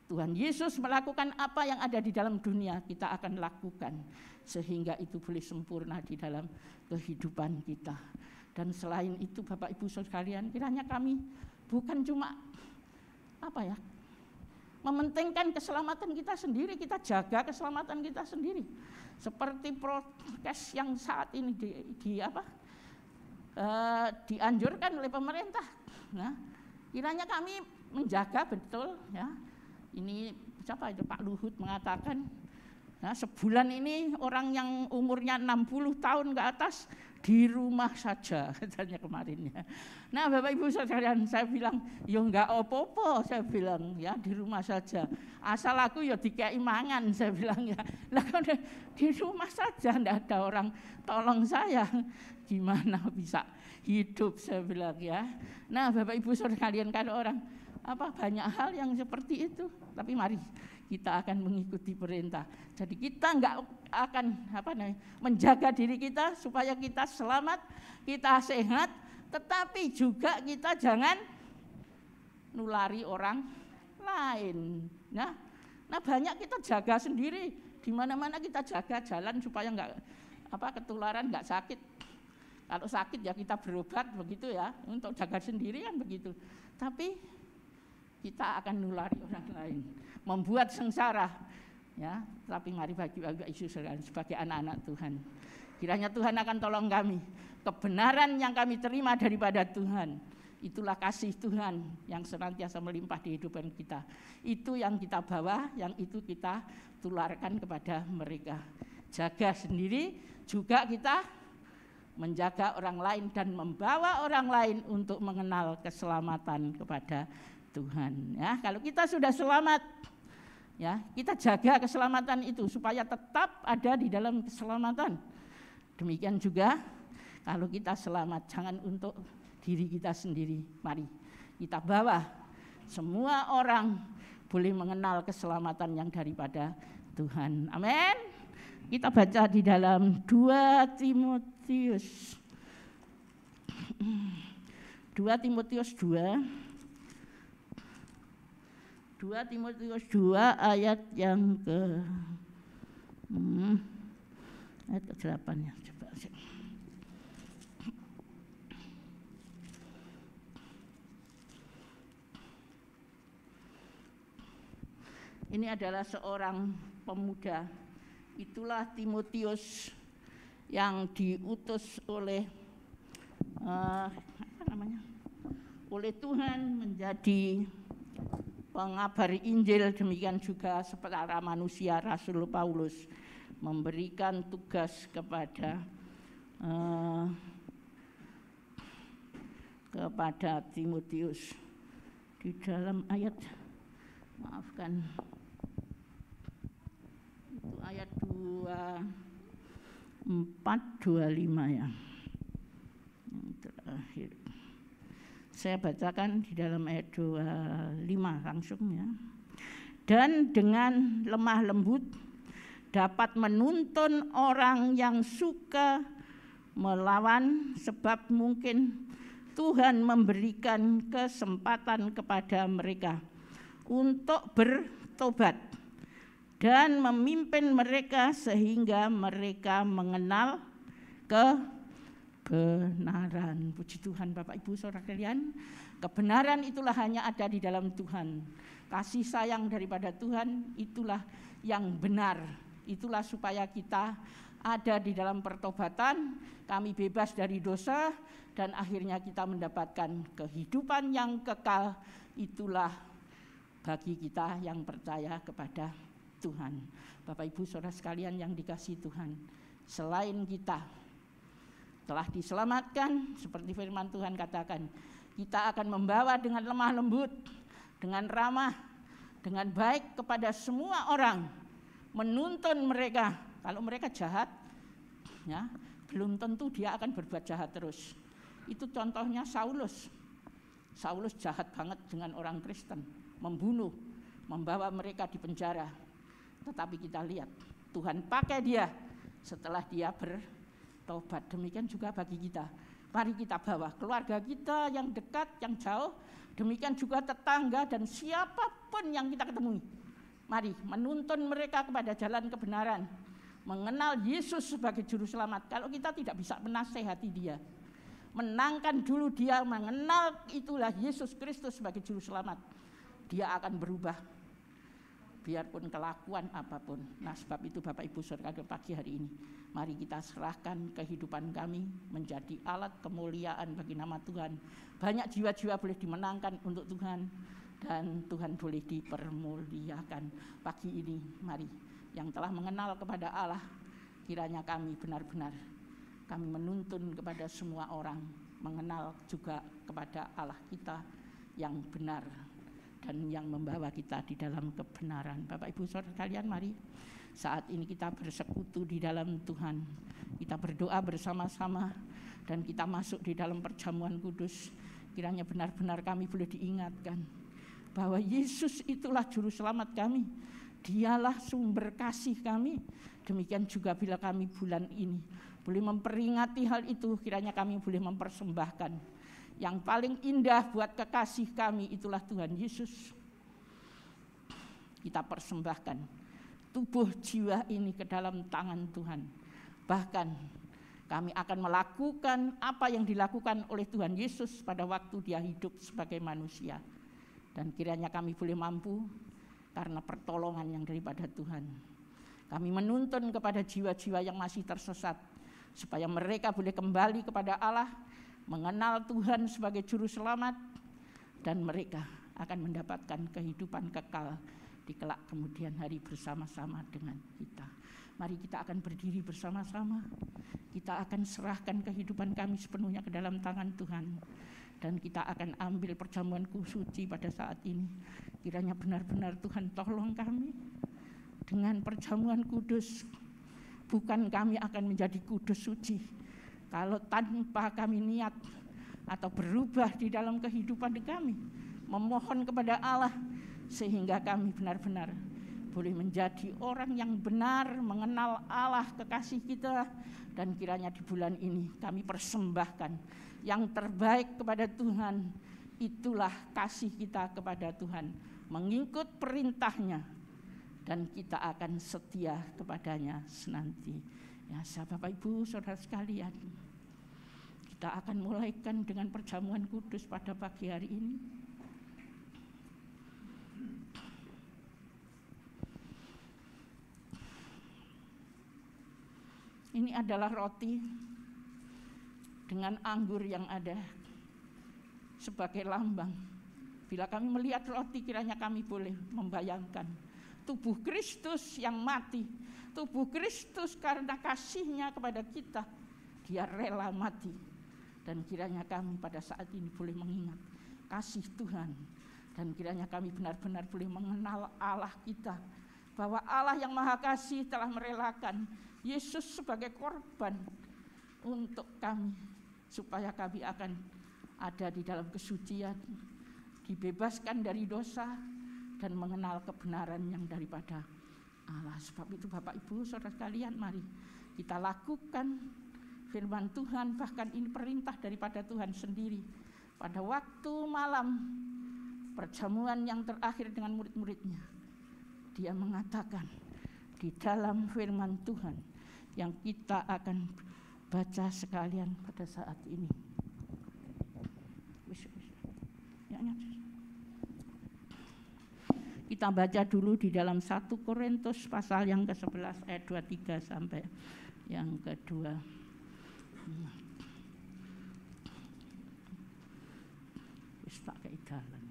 Tuhan Yesus melakukan apa yang ada di dalam dunia, kita akan lakukan sehingga itu boleh sempurna di dalam kehidupan kita. Dan selain itu Bapak Ibu Saudara sekalian, kiranya kami bukan cuma mementingkan keselamatan kita sendiri, kita jaga keselamatan kita sendiri. seperti prokes yang saat ini dianjurkan oleh pemerintah. Nah, kiranya kami menjaga betul ya. Ini siapa itu, Pak Luhut mengatakan, nah, sebulan ini orang yang umurnya 60 tahun ke atas di rumah saja, katanya kemarin ya. Nah, Bapak Ibu sekalian, saya bilang, ya enggak apa-apa, saya bilang ya, di rumah saja. Asal aku ya dikei mangan, saya bilang ya. Lah kalau di rumah saja enggak ada orang tolong saya, gimana bisa hidup, saya bilang ya. Nah, Bapak Ibu sekalian, kalau orang banyak hal yang seperti itu, tapi mari kita akan mengikuti perintah. Jadi kita enggak akan menjaga diri kita supaya kita selamat, kita sehat, tetapi juga kita jangan nulari orang lain. Nah banyak kita jaga sendiri, di mana-mana kita jaga jalan supaya enggak ketularan, enggak sakit. Kalau sakit ya kita berobat begitu ya, untuk jaga sendiri kan begitu. Tapi kita akan nulari orang lain, membuat sengsara ya. Tapi mari bagi Yesus sebagai anak-anak Tuhan, kiranya Tuhan akan tolong kami. Kebenaran yang kami terima daripada Tuhan, itulah kasih Tuhan yang senantiasa melimpah di kehidupan kita. Itu yang kita bawa, yang itu kita tularkan kepada mereka. Jaga sendiri, juga kita menjaga orang lain dan membawa orang lain untuk mengenal keselamatan kepada Tuhan ya. Kalau kita sudah selamat ya, kita jaga keselamatan itu supaya tetap ada di dalam keselamatan. Demikian juga kalau kita selamat, jangan untuk diri kita sendiri, mari kita bawa semua orang boleh mengenal keselamatan yang daripada Tuhan. Amin. Kita baca di dalam 2 Timotius 2 ayat yang ayat ke-8 ya, coba. Ini adalah seorang pemuda, itulah Timotius yang diutus oleh oleh Tuhan menjadi pengabar Injil. Demikian juga secara manusia Rasul Paulus memberikan tugas kepada Timotius di dalam ayat, maafkan, itu ayat 24-25 ya, yang terakhir. Saya bacakan di dalam ayat 25 langsung ya. Dan dengan lemah lembut dapat menuntun orang yang suka melawan, sebab mungkin Tuhan memberikan kesempatan kepada mereka untuk bertobat dan memimpin mereka sehingga mereka mengenal kebenaran. Puji Tuhan Bapak Ibu Saudara sekalian, kebenaran itulah hanya ada di dalam Tuhan. Kasih sayang daripada Tuhan itulah yang benar. Itulah supaya kita ada di dalam pertobatan, kami bebas dari dosa, dan akhirnya kita mendapatkan kehidupan yang kekal. Itulah bagi kita yang percaya kepada Tuhan. Bapak Ibu Saudara sekalian yang dikasihi Tuhan, selain kita telah diselamatkan, seperti firman Tuhan katakan, kita akan membawa dengan lemah lembut, dengan ramah, dengan baik kepada semua orang, menuntun mereka. Kalau mereka jahat, ya, belum tentu dia akan berbuat jahat terus. Itu contohnya Saulus. Saulus jahat banget dengan orang Kristen, membunuh, membawa mereka di penjara. Tetapi kita lihat, Tuhan pakai dia setelah dia bertobat. Demikian juga bagi kita. Mari kita bawa keluarga kita yang dekat, yang jauh. Demikian juga tetangga dan siapapun yang kita ketemui. Mari menuntun mereka kepada jalan kebenaran, mengenal Yesus sebagai juru selamat. Kalau kita tidak bisa menasehati dia, menangkan dulu dia, mengenal itulah Yesus Kristus sebagai juru selamat, dia akan berubah biarpun kelakuan apapun. Nah, sebab itu Bapak Ibu Saudara pagi hari ini, mari kita serahkan kehidupan kami menjadi alat kemuliaan bagi nama Tuhan. Banyak jiwa-jiwa boleh dimenangkan untuk Tuhan, dan Tuhan boleh dipermuliakan. Pagi ini mari yang telah mengenal kepada Allah, kiranya kami benar-benar kami menuntun kepada semua orang mengenal juga kepada Allah kita yang benar dan yang membawa kita di dalam kebenaran. Bapak Ibu Saudara sekalian, mari saat ini kita bersekutu di dalam Tuhan. Kita berdoa bersama-sama dan kita masuk di dalam perjamuan kudus. Kiranya benar-benar kami boleh diingatkan bahwa Yesus itulah juru selamat kami. Dialah sumber kasih kami. Demikian juga bila kami bulan ini boleh memperingati hal itu, kiranya kami boleh mempersembahkan yang paling indah buat kekasih kami, itulah Tuhan Yesus. Kita persembahkan tubuh jiwa ini ke dalam tangan Tuhan. Bahkan kami akan melakukan apa yang dilakukan oleh Tuhan Yesus pada waktu dia hidup sebagai manusia. Dan kiranya kami boleh mampu karena pertolongan yang daripada Tuhan. Kami menuntun kepada jiwa-jiwa yang masih tersesat, supaya mereka boleh kembali kepada Allah, mengenal Tuhan sebagai juru selamat, dan mereka akan mendapatkan kehidupan kekal di kelak kemudian hari bersama-sama dengan kita. Mari kita akan berdiri bersama-sama. Kita akan serahkan kehidupan kami sepenuhnya ke dalam tangan Tuhan. Dan kita akan ambil perjamuan suci pada saat ini. Kiranya benar-benar Tuhan tolong kami dengan perjamuan kudus. Bukan kami akan menjadi kudus suci kalau tanpa kami niat atau berubah di dalam kehidupan kami, memohon kepada Allah sehingga kami benar-benar boleh menjadi orang yang benar mengenal Allah kekasih kita. Dan kiranya di bulan ini kami persembahkan yang terbaik kepada Tuhan. Itulah kasih kita kepada Tuhan, mengikut perintahnya, dan kita akan setia kepadanya senanti. Ya, Bapak Ibu Saudara sekalian, kita akan mulaikan dengan perjamuan kudus pada pagi hari ini. Ini adalah roti dengan anggur yang ada sebagai lambang. Bila kami melihat roti, kiranya kami boleh membayangkan tubuh Kristus yang mati, tubuh Kristus karena kasihnya kepada kita, dia rela mati. Dan kiranya kami pada saat ini boleh mengingat kasih Tuhan, dan kiranya kami benar-benar boleh mengenal Allah kita, bahwa Allah yang Maha Kasih telah merelakan Yesus sebagai korban untuk kami, supaya kami akan ada di dalam kesucian, dibebaskan dari dosa, dan mengenal kebenaran yang daripada Allah. Sebab itu Bapak Ibu Saudara sekalian, mari kita lakukan firman Tuhan. Bahkan ini perintah daripada Tuhan sendiri. Pada waktu malam perjamuan yang terakhir dengan murid-muridnya, dia mengatakan di dalam firman Tuhan yang kita akan baca sekalian pada saat ini. Kita baca dulu di dalam 1 Korintus pasal yang ke-11 ayat 23 sampai yang kedua. Wis tak kei dalan.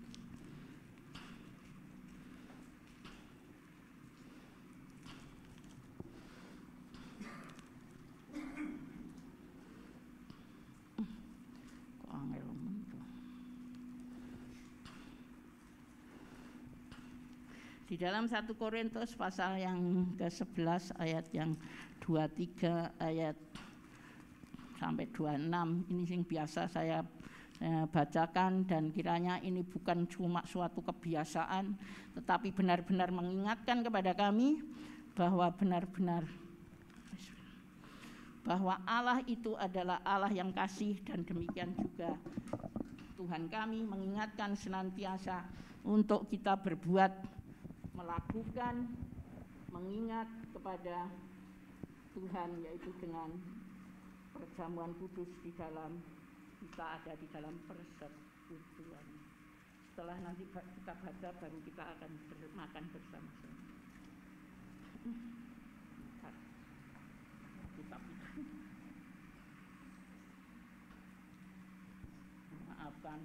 Kok angel men. Di dalam 1 Korintus pasal yang ke-11 ayat yang 23 ayat sampai 26, ini yang biasa saya bacakan, dan kiranya ini bukan cuma suatu kebiasaan, tetapi benar-benar mengingatkan kepada kami bahwa benar-benar bahwa Allah itu adalah Allah yang kasih, dan demikian juga Tuhan kami mengingatkan senantiasa untuk kita berbuat, melakukan, mengingat kepada Tuhan, yaitu dengan perjamuan kudus di dalam kita ada di dalam persekutuan. Setelah nanti kita baca, baru kita akan makan bersama-sama. Maafkan,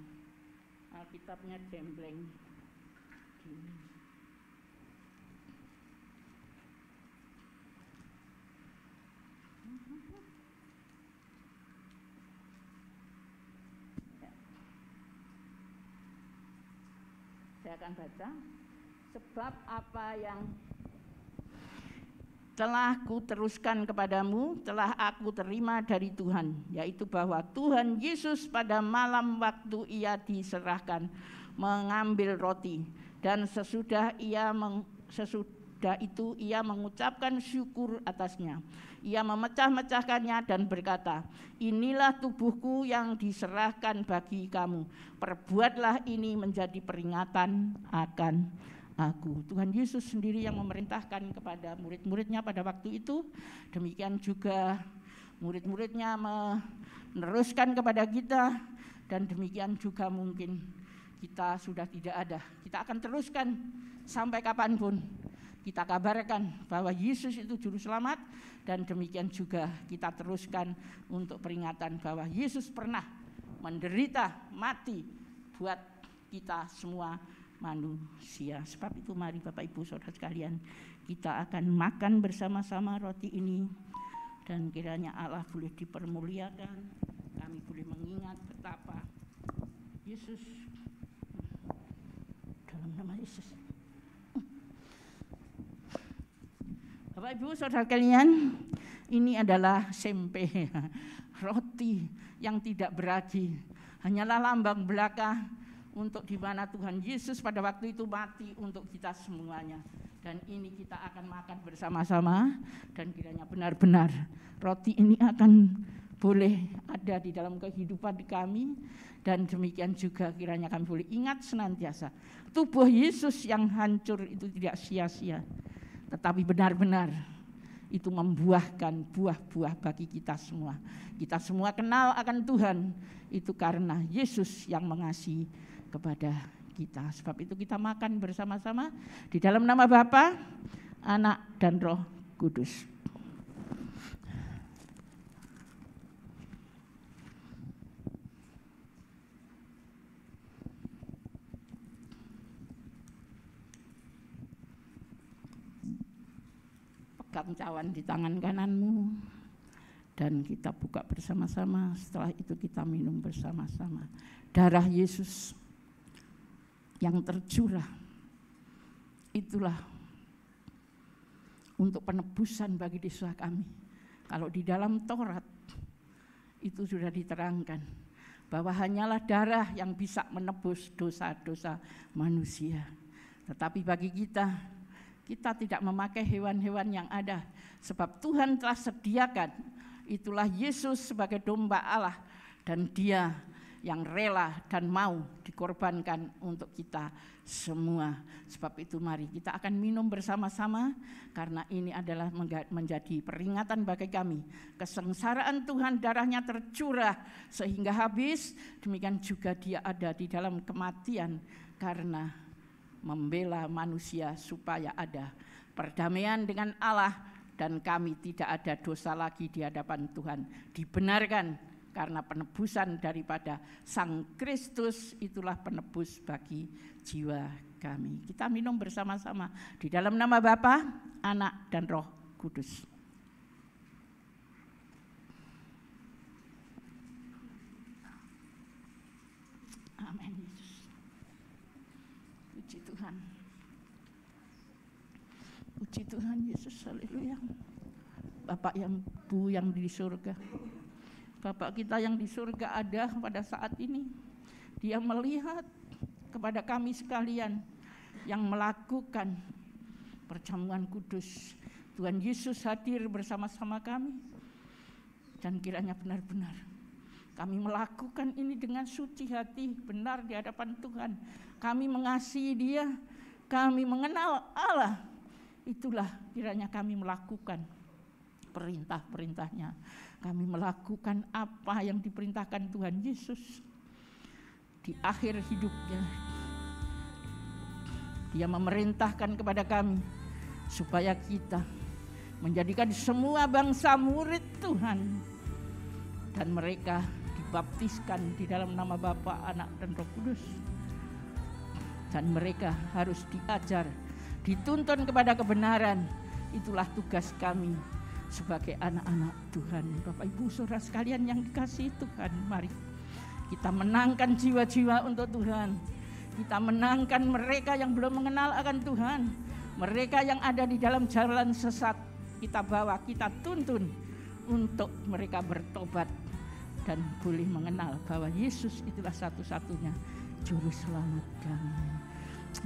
Alkitabnya dembleng. Saya akan baca. Sebab apa yang telah kuteruskan kepadamu telah aku terima dari Tuhan, yaitu bahwa Tuhan Yesus pada malam waktu ia diserahkan mengambil roti, dan sesudah itu ia mengucapkan syukur atasnya. Ia memecah-mecahkannya dan berkata, inilah tubuhku yang diserahkan bagi kamu. Perbuatlah ini menjadi peringatan akan aku. Tuhan Yesus sendiri yang memerintahkan kepada murid-muridnya pada waktu itu. Demikian juga murid-muridnya meneruskan kepada kita. Dan demikian juga mungkin kita sudah tidak ada. Kita akan teruskan sampai kapanpun. Kita kabarkan bahwa Yesus itu juru selamat, dan demikian juga kita teruskan untuk peringatan bahwa Yesus pernah menderita mati buat kita semua manusia. Sebab itu mari Bapak Ibu Saudara sekalian, kita akan makan bersama-sama roti ini, dan kiranya Allah boleh dipermuliakan. Kami boleh mengingat betapa Yesus, dalam nama Yesus. Bapak Ibu Saudara sekalian, ini adalah sempe, roti yang tidak beragi, hanyalah lambang belaka untuk di mana Tuhan Yesus pada waktu itu mati untuk kita semuanya. Dan ini kita akan makan bersama-sama, dan kiranya benar-benar roti ini akan boleh ada di dalam kehidupan kami, dan demikian juga kiranya kami boleh ingat senantiasa tubuh Yesus yang hancur itu tidak sia-sia, tetapi benar-benar itu membuahkan buah-buah bagi kita semua. Kita semua kenal akan Tuhan itu karena Yesus yang mengasihi kepada kita. Sebab itu kita makan bersama-sama di dalam nama Bapa, Anak, dan Roh Kudus. Pegang cawan di tangan kananmu, dan kita buka bersama-sama. Setelah itu kita minum bersama-sama. Darah Yesus yang tercurah, itulah untuk penebusan bagi dosa kami. Kalau di dalam Taurat itu sudah diterangkan bahwa hanyalah darah yang bisa menebus dosa-dosa manusia. Tetapi bagi kita tidak memakai hewan-hewan yang ada, sebab Tuhan telah sediakan, itulah Yesus sebagai domba Allah, dan Dia yang rela dan mau dikorbankan untuk kita semua. Sebab itu mari kita akan minum bersama-sama, karena ini adalah menjadi peringatan bagi kami. Kesengsaraan Tuhan, darahnya tercurah sehingga habis, demikian juga Dia ada di dalam kematian karena membela manusia supaya ada perdamaian dengan Allah, dan kami tidak ada dosa lagi di hadapan Tuhan. Dibenarkan karena penebusan daripada Sang Kristus, itulah penebus bagi jiwa kami. Kita minum bersama-sama di dalam nama Bapa, Anak, dan Roh Kudus. Amin. Puji Tuhan. Puji Tuhan Yesus, haleluya. Bapak yang Bu yang di surga, Bapak kita yang di surga ada pada saat ini. Dia melihat kepada kami sekalian yang melakukan perjamuan kudus. Tuhan Yesus hadir bersama-sama kami, dan kiranya benar-benar kami melakukan ini dengan suci hati, benar di hadapan Tuhan. Kami mengasihi Dia, kami mengenal Allah. Itulah kiranya kami melakukan perintah-perintahnya. Kami melakukan apa yang diperintahkan Tuhan Yesus di akhir hidupnya. Dia memerintahkan kepada kami supaya kita menjadikan semua bangsa murid Tuhan, dan mereka dibaptiskan di dalam nama Bapa, Anak, dan Roh Kudus. Dan mereka harus diajar, dituntun kepada kebenaran. Itulah tugas kami sebagai anak-anak Tuhan. Bapak Ibu Saudara sekalian yang dikasihi Tuhan, mari kita menangkan jiwa-jiwa untuk Tuhan. Kita menangkan mereka yang belum mengenal akan Tuhan, mereka yang ada di dalam jalan sesat. Kita bawa, kita tuntun untuk mereka bertobat dan boleh mengenal bahwa Yesus itulah satu-satunya juru selamat kami.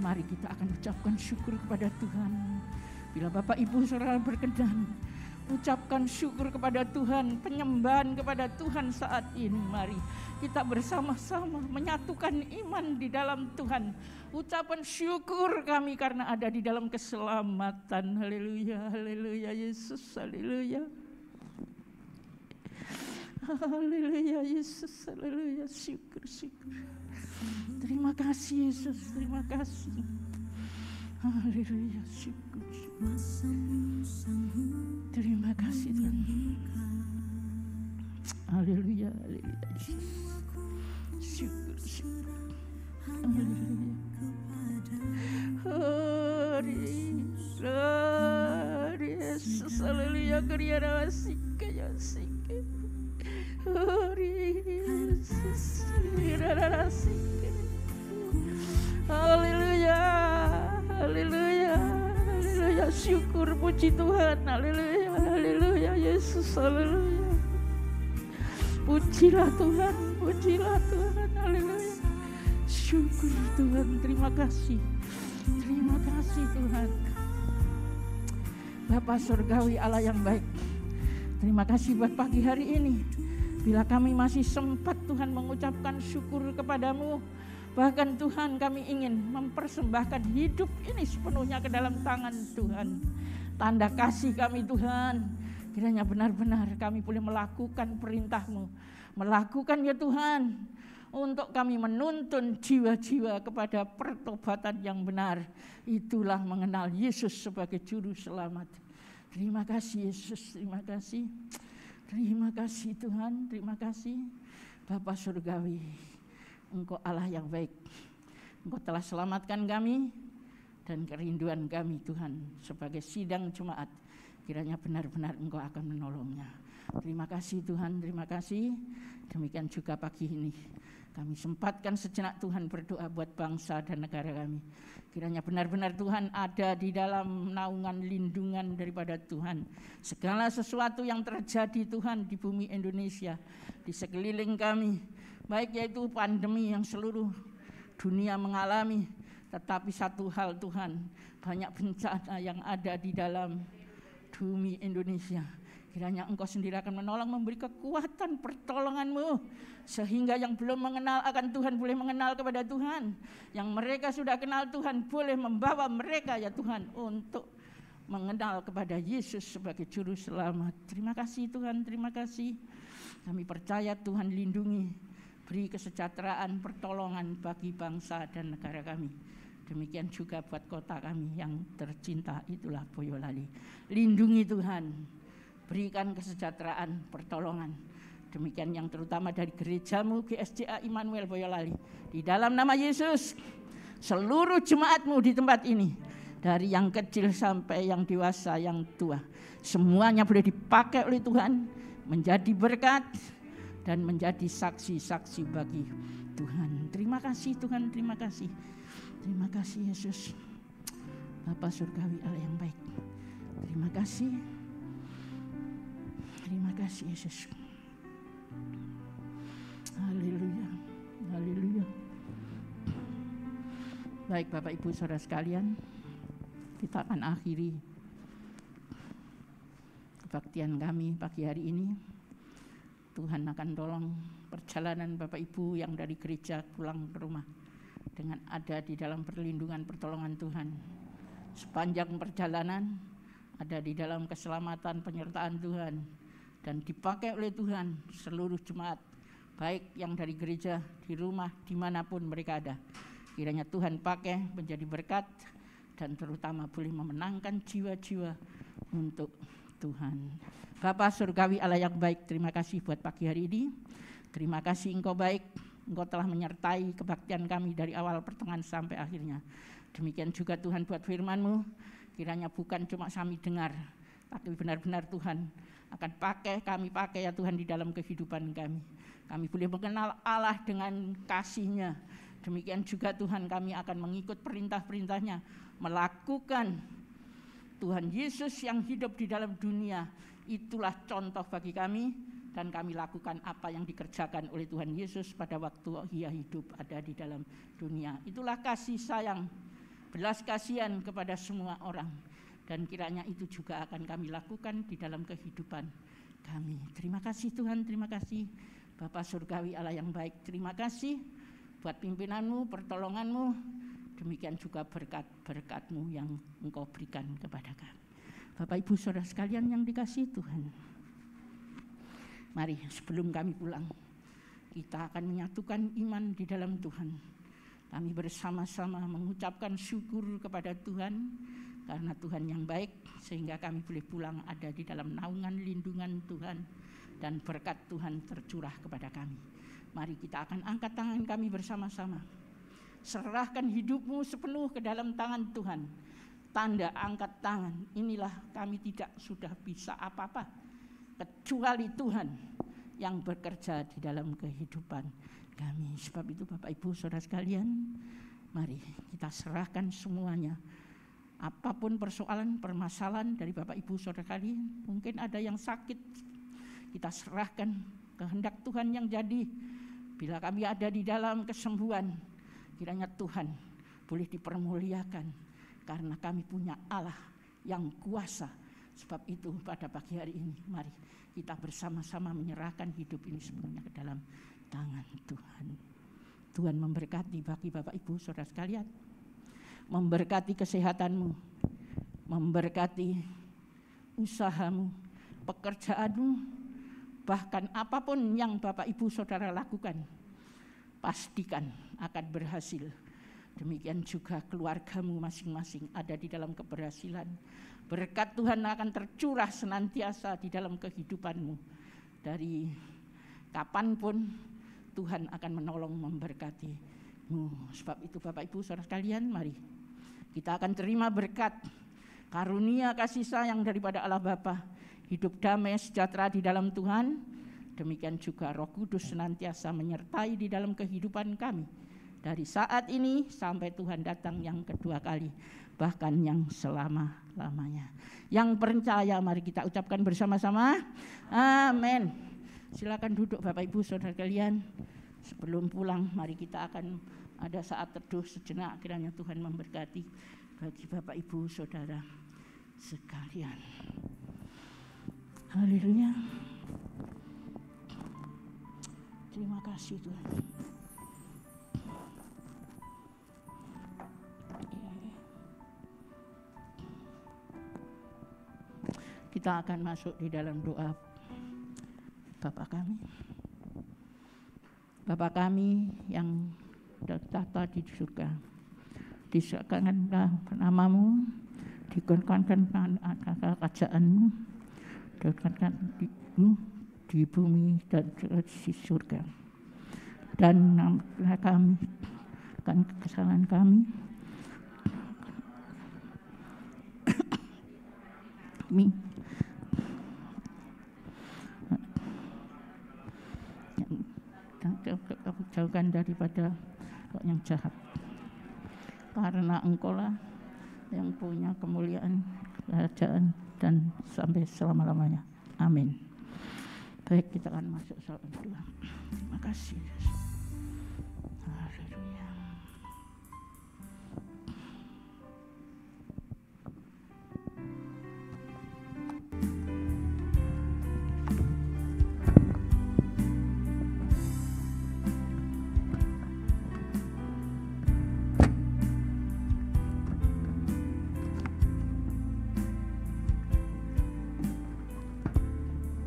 Mari kita akan ucapkan syukur kepada Tuhan. Bila Bapak Ibu Saudara berkenan, ucapkan syukur kepada Tuhan, penyembahan kepada Tuhan saat ini. Mari kita bersama-sama menyatukan iman di dalam Tuhan. Ucapan syukur kami karena ada di dalam keselamatan. Haleluya, haleluya Yesus, haleluya. Haleluya Yesus, haleluya, syukur, syukur. Terima kasih Yesus, terima kasih. Haleluya, syukur. Terima kasih Tuhan. Haleluya, haleluya Yesus. Syukur, syukur. Haleluya. Hari Yesus, haleluya, kriya rasika yasika. Hari Yesus, kriya rasika. Haleluya, haleluya, haleluya, syukur, puji Tuhan, haleluya, haleluya, Yesus, haleluya. Pujilah Tuhan, pujilah Tuhan, haleluya. Syukur Tuhan, terima kasih Tuhan. Bapa Surgawi, Allah yang baik, terima kasih buat pagi hari ini. Bila kami masih sempat Tuhan mengucapkan syukur kepadamu, bahkan Tuhan kami ingin mempersembahkan hidup ini sepenuhnya ke dalam tangan Tuhan. Tanda kasih kami Tuhan, kiranya benar-benar kami boleh melakukan perintah-Mu. Melakukan ya Tuhan, untuk kami menuntun jiwa-jiwa kepada pertobatan yang benar. Itulah mengenal Yesus sebagai Juru Selamat. Terima kasih Yesus, terima kasih. Terima kasih Tuhan, terima kasih. Bapa Surgawi, Engkau Allah yang baik. Engkau telah selamatkan kami dan kerinduan kami Tuhan sebagai sidang jemaat. Kiranya benar-benar Engkau akan menolongnya. Terima kasih Tuhan, terima kasih. Demikian juga pagi ini kami sempatkan sejenak Tuhan berdoa buat bangsa dan negara kami. Kiranya benar-benar Tuhan ada di dalam naungan lindungan daripada Tuhan. Segala sesuatu yang terjadi Tuhan di bumi Indonesia, di sekeliling kami, baik yaitu pandemi yang seluruh dunia mengalami, tetapi satu hal Tuhan, banyak bencana yang ada di dalam bumi Indonesia. Kiranya Engkau sendiri akan menolong, memberi kekuatan pertolongan-Mu, sehingga yang belum mengenal akan Tuhan boleh mengenal kepada Tuhan. Yang mereka sudah kenal Tuhan boleh membawa mereka ya Tuhan untuk mengenal kepada Yesus sebagai Juru Selamat. Terima kasih Tuhan, terima kasih. Kami percaya Tuhan lindungi, beri kesejahteraan, pertolongan bagi bangsa dan negara kami. Demikian juga buat kota kami yang tercinta, itulah Boyolali. Lindungi Tuhan, berikan kesejahteraan, pertolongan. Demikian yang terutama dari gereja-Mu GSJA Immanuel Boyolali. Di dalam nama Yesus, seluruh jemaat-Mu di tempat ini, dari yang kecil sampai yang dewasa, yang tua, semuanya boleh dipakai oleh Tuhan menjadi berkat dan menjadi saksi-saksi bagi Tuhan. Terima kasih Tuhan, terima kasih. Terima kasih Yesus, Bapa Surgawi Allah yang baik. Terima kasih. Terima kasih Yesus. Haleluya, haleluya. Baik Bapak Ibu Saudara sekalian, kita akan akhiri kebaktian kami pagi hari ini. Tuhan akan tolong perjalanan Bapak Ibu yang dari gereja pulang ke rumah dengan ada di dalam perlindungan pertolongan Tuhan. Sepanjang perjalanan ada di dalam keselamatan penyertaan Tuhan. Dan dipakai oleh Tuhan seluruh jemaat, baik yang dari gereja, di rumah, dimanapun mereka ada. Kiranya Tuhan pakai menjadi berkat dan terutama boleh memenangkan jiwa-jiwa untuk Tuhan. Bapa surgawi Allah yang baik, terima kasih buat pagi hari ini. Terima kasih Engkau baik, Engkau telah menyertai kebaktian kami dari awal pertengahan sampai akhirnya. Demikian juga Tuhan buat firman-Mu, kiranya bukan cuma kami dengar, tapi benar-benar Tuhan akan kami pakai ya Tuhan di dalam kehidupan kami. Kami boleh mengenal Allah dengan kasih-Nya. Demikian juga Tuhan kami akan mengikut perintah-perintah-Nya, melakukan Tuhan Yesus yang hidup di dalam dunia. Itulah contoh bagi kami, dan kami lakukan apa yang dikerjakan oleh Tuhan Yesus pada waktu Ia hidup ada di dalam dunia. Itulah kasih sayang, belas kasihan kepada semua orang, dan kiranya itu juga akan kami lakukan di dalam kehidupan kami. Terima kasih Tuhan, terima kasih Bapa surgawi Allah yang baik. Terima kasih buat pimpinan-Mu, pertolongan-Mu, demikian juga berkat-berkat-Mu yang Engkau berikan kepada kami. Bapak Ibu Saudara sekalian yang dikasihi Tuhan, mari sebelum kami pulang, kita akan menyatukan iman di dalam Tuhan. Kami bersama-sama mengucapkan syukur kepada Tuhan, karena Tuhan yang baik, sehingga kami boleh pulang ada di dalam naungan lindungan Tuhan, dan berkat Tuhan tercurah kepada kami. Mari kita akan angkat tangan kami bersama-sama. Serahkan hidupmu sepenuh ke dalam tangan Tuhan. Tanda angkat tangan, inilah kami tidak sudah bisa apa-apa, kecuali Tuhan yang bekerja di dalam kehidupan kami. Sebab itu Bapak Ibu Saudara sekalian, mari kita serahkan semuanya. Apapun persoalan, permasalahan dari Bapak Ibu Saudara kalian, mungkin ada yang sakit, kita serahkan kehendak Tuhan yang jadi. Bila kami ada di dalam kesembuhan, kiranya Tuhan boleh dipermuliakan, karena kami punya Allah yang kuasa. Sebab itu pada pagi hari ini, mari kita bersama-sama menyerahkan hidup ini sepenuhnya ke dalam tangan Tuhan. Tuhan memberkati bagi Bapak Ibu Saudara sekalian, memberkati kesehatanmu, memberkati usahamu, pekerjaanmu, bahkan apapun yang Bapak Ibu Saudara lakukan, pastikan akan berhasil. Demikian juga keluargamu masing-masing ada di dalam keberhasilan. Berkat Tuhan akan tercurah senantiasa di dalam kehidupanmu. Dari kapanpun Tuhan akan menolong memberkatimu. Sebab itu Bapak Ibu Saudara sekalian, mari kita akan terima berkat karunia kasih sayang daripada Allah Bapa, hidup damai sejahtera di dalam Tuhan. Demikian juga Roh Kudus senantiasa menyertai di dalam kehidupan kami, dari saat ini sampai Tuhan datang yang kedua kali, bahkan yang selama-lamanya. Yang percaya mari kita ucapkan bersama-sama, amin. Silakan duduk Bapak Ibu Saudara kalian. Sebelum pulang mari kita akan ada saat teduh sejenak, kiranya Tuhan memberkati bagi Bapak Ibu Saudara sekalian. Haleluya. Terima kasih Tuhan. Kita akan masuk di dalam doa. Bapa kami, Bapa kami yang bertata di surga, disucikanlah namamu, dikuatkanlah kerajaanmu, dikuatkan di bumi dan di surga. Dan kami akan kesalahan kami, jauhkan daripada yang jahat, karena Engkaulah yang punya kemuliaan, kerajaan, dan sampai selama-lamanya. Amin. Baik, kita akan masuk saat kedua. Terima kasih Yesus. Haleluya.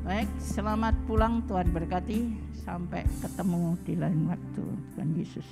Baik, selamat pulang, Tuhan berkati. Sampai ketemu di lain waktu. Tuhan Yesus.